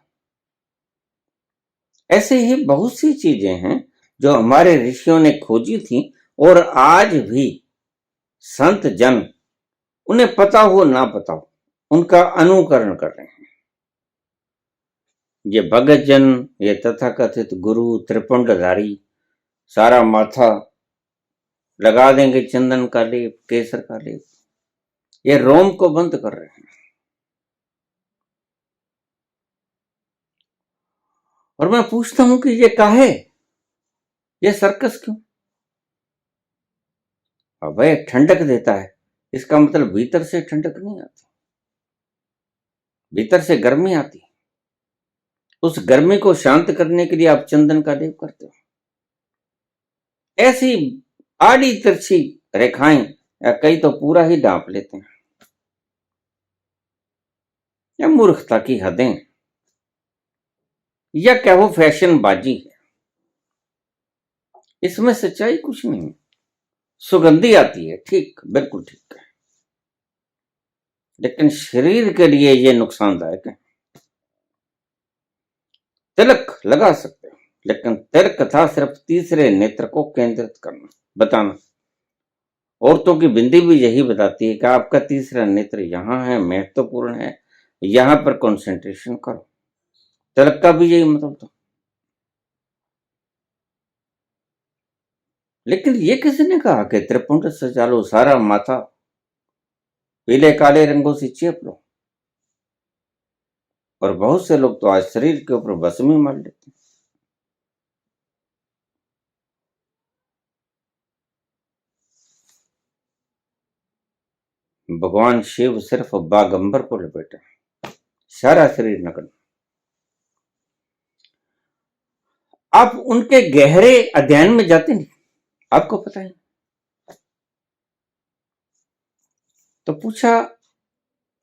ऐसे ही बहुत सी चीजें हैं जो हमारे ऋषियों ने खोजी थी और आज भी संत जन, उन्हें पता हो ना पता हो, उनका अनुकरण कर रहे हैं। ये भगत जन, ये तथाकथित गुरु त्रिपुंडधारी सारा माथा लगा देंगे चंदन का लेप, केसर का लेप, ये रोम को बंद कर रहे हैं। और मैं पूछता हूं कि ये काहे, ये सर्कस क्यों? अब वह ठंडक देता है, इसका मतलब भीतर से ठंडक नहीं आती, भीतर से गर्मी आती। उस गर्मी को शांत करने के लिए आप चंदन का लेप करते हो। ऐसी आड़ी तिरछी रेखाएं, या कई तो पूरा ही ढांप लेते हैं। या मूर्खता की हदें, या क्या वो फैशनबाजी है? इसमें सच्चाई कुछ नहीं है। सुगंधी आती है, ठीक, बिल्कुल ठीक है, लेकिन शरीर के लिए ये नुकसानदायक है। तिलक लगा सकते हो, लेकिन तिलक था सिर्फ तीसरे नेत्र को केंद्रित करना, बताना। औरतों की बिंदी भी यही बताती है कि आपका तीसरा नेत्र यहां है, महत्वपूर्ण है, यहां पर कंसंट्रेशन करो। तिलक का भी यही मतलब था। लेकिन ये किसने कहा कि त्रिपुंड सजा लो, सारा माथा पीले काले रंगों से चेप लो? और बहुत से लोग तो आज शरीर के ऊपर भस्म ही मार लेते हैं। भगवान शिव सिर्फ बागंबर को लपेटे, सारा शरीर नग्न। आप उनके गहरे अध्ययन में जाते नहीं, आपको पता है। तो पूछा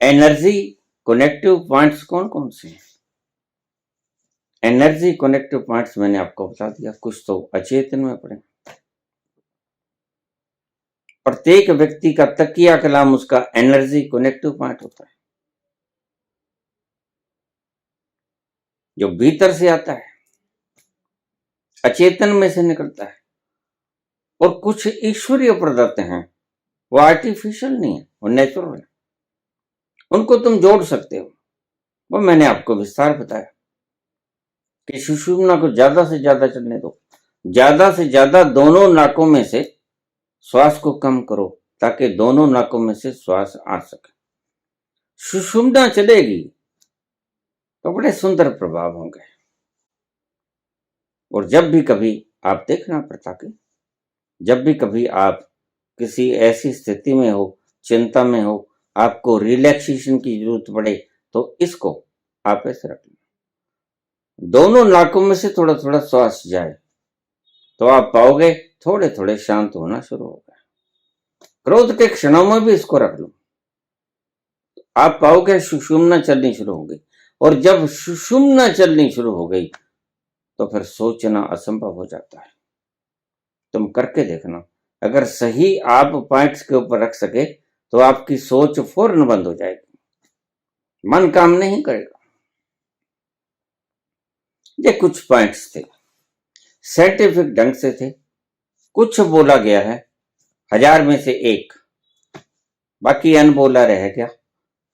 एनर्जी कनेक्टिव पॉइंट्स कौन कौन से हैं? एनर्जी कनेक्टिव पॉइंट्स मैंने आपको बता दिया, कुछ तो अचेतन में पड़े। प्रत्येक व्यक्ति का तकिया कलाम उसका एनर्जी कनेक्टिव पॉइंट होता है, जो भीतर से आता है, अचेतन में से निकलता है। और कुछ ईश्वरीय प्रदत्त हैं, वो आर्टिफिशियल नहीं है, वो नेचुरल है। उनको तुम जोड़ सकते हो। वो मैंने आपको विस्तार बताया कि सुषुम्ना को ज्यादा से ज्यादा चलने दो, ज्यादा से ज्यादा दोनों नाकों में से श्वास को कम करो, ताकि दोनों नाकों में से श्वास आ सके। सुषुम्ना चलेगी तो बड़े सुंदर प्रभाव होंगे। और जब भी कभी आप देखना पड़ता कि जब भी कभी आप किसी ऐसी स्थिति में हो, चिंता में हो, आपको रिलैक्सेशन की जरूरत पड़े, तो इसको आप ऐसे रख लें, दोनों नाकों में से थोड़ा थोड़ा श्वास जाए, तो आप पाओगे थोड़े थोड़े शांत होना शुरू हो गए। क्रोध के क्षणों में भी इसको रख लो, आप पाओगे सुषुम्ना चलनी शुरू हो गई। और जब सुषुम्ना चलनी शुरू हो गई तो फिर सोचना असंभव हो जाता है। तुम करके देखना, अगर सही आप पॉइंट्स के ऊपर रख सके तो आपकी सोच फौरन बंद हो जाएगी, मन काम नहीं करेगा। ये कुछ पॉइंट्स थे, साइंटिफिक ढंग से थे, कुछ बोला गया है 1000 में से 1, बाकी अनबोला रह गया।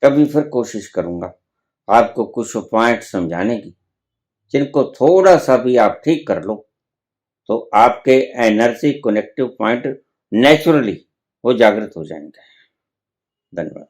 कभी फिर कोशिश करूंगा आपको कुछ पॉइंट समझाने की, जिनको थोड़ा सा भी आप ठीक कर लो तो आपके एनर्जी कनेक्टिव पॉइंट नेचुरली वो जागृत हो जाएंगे। धन्यवाद।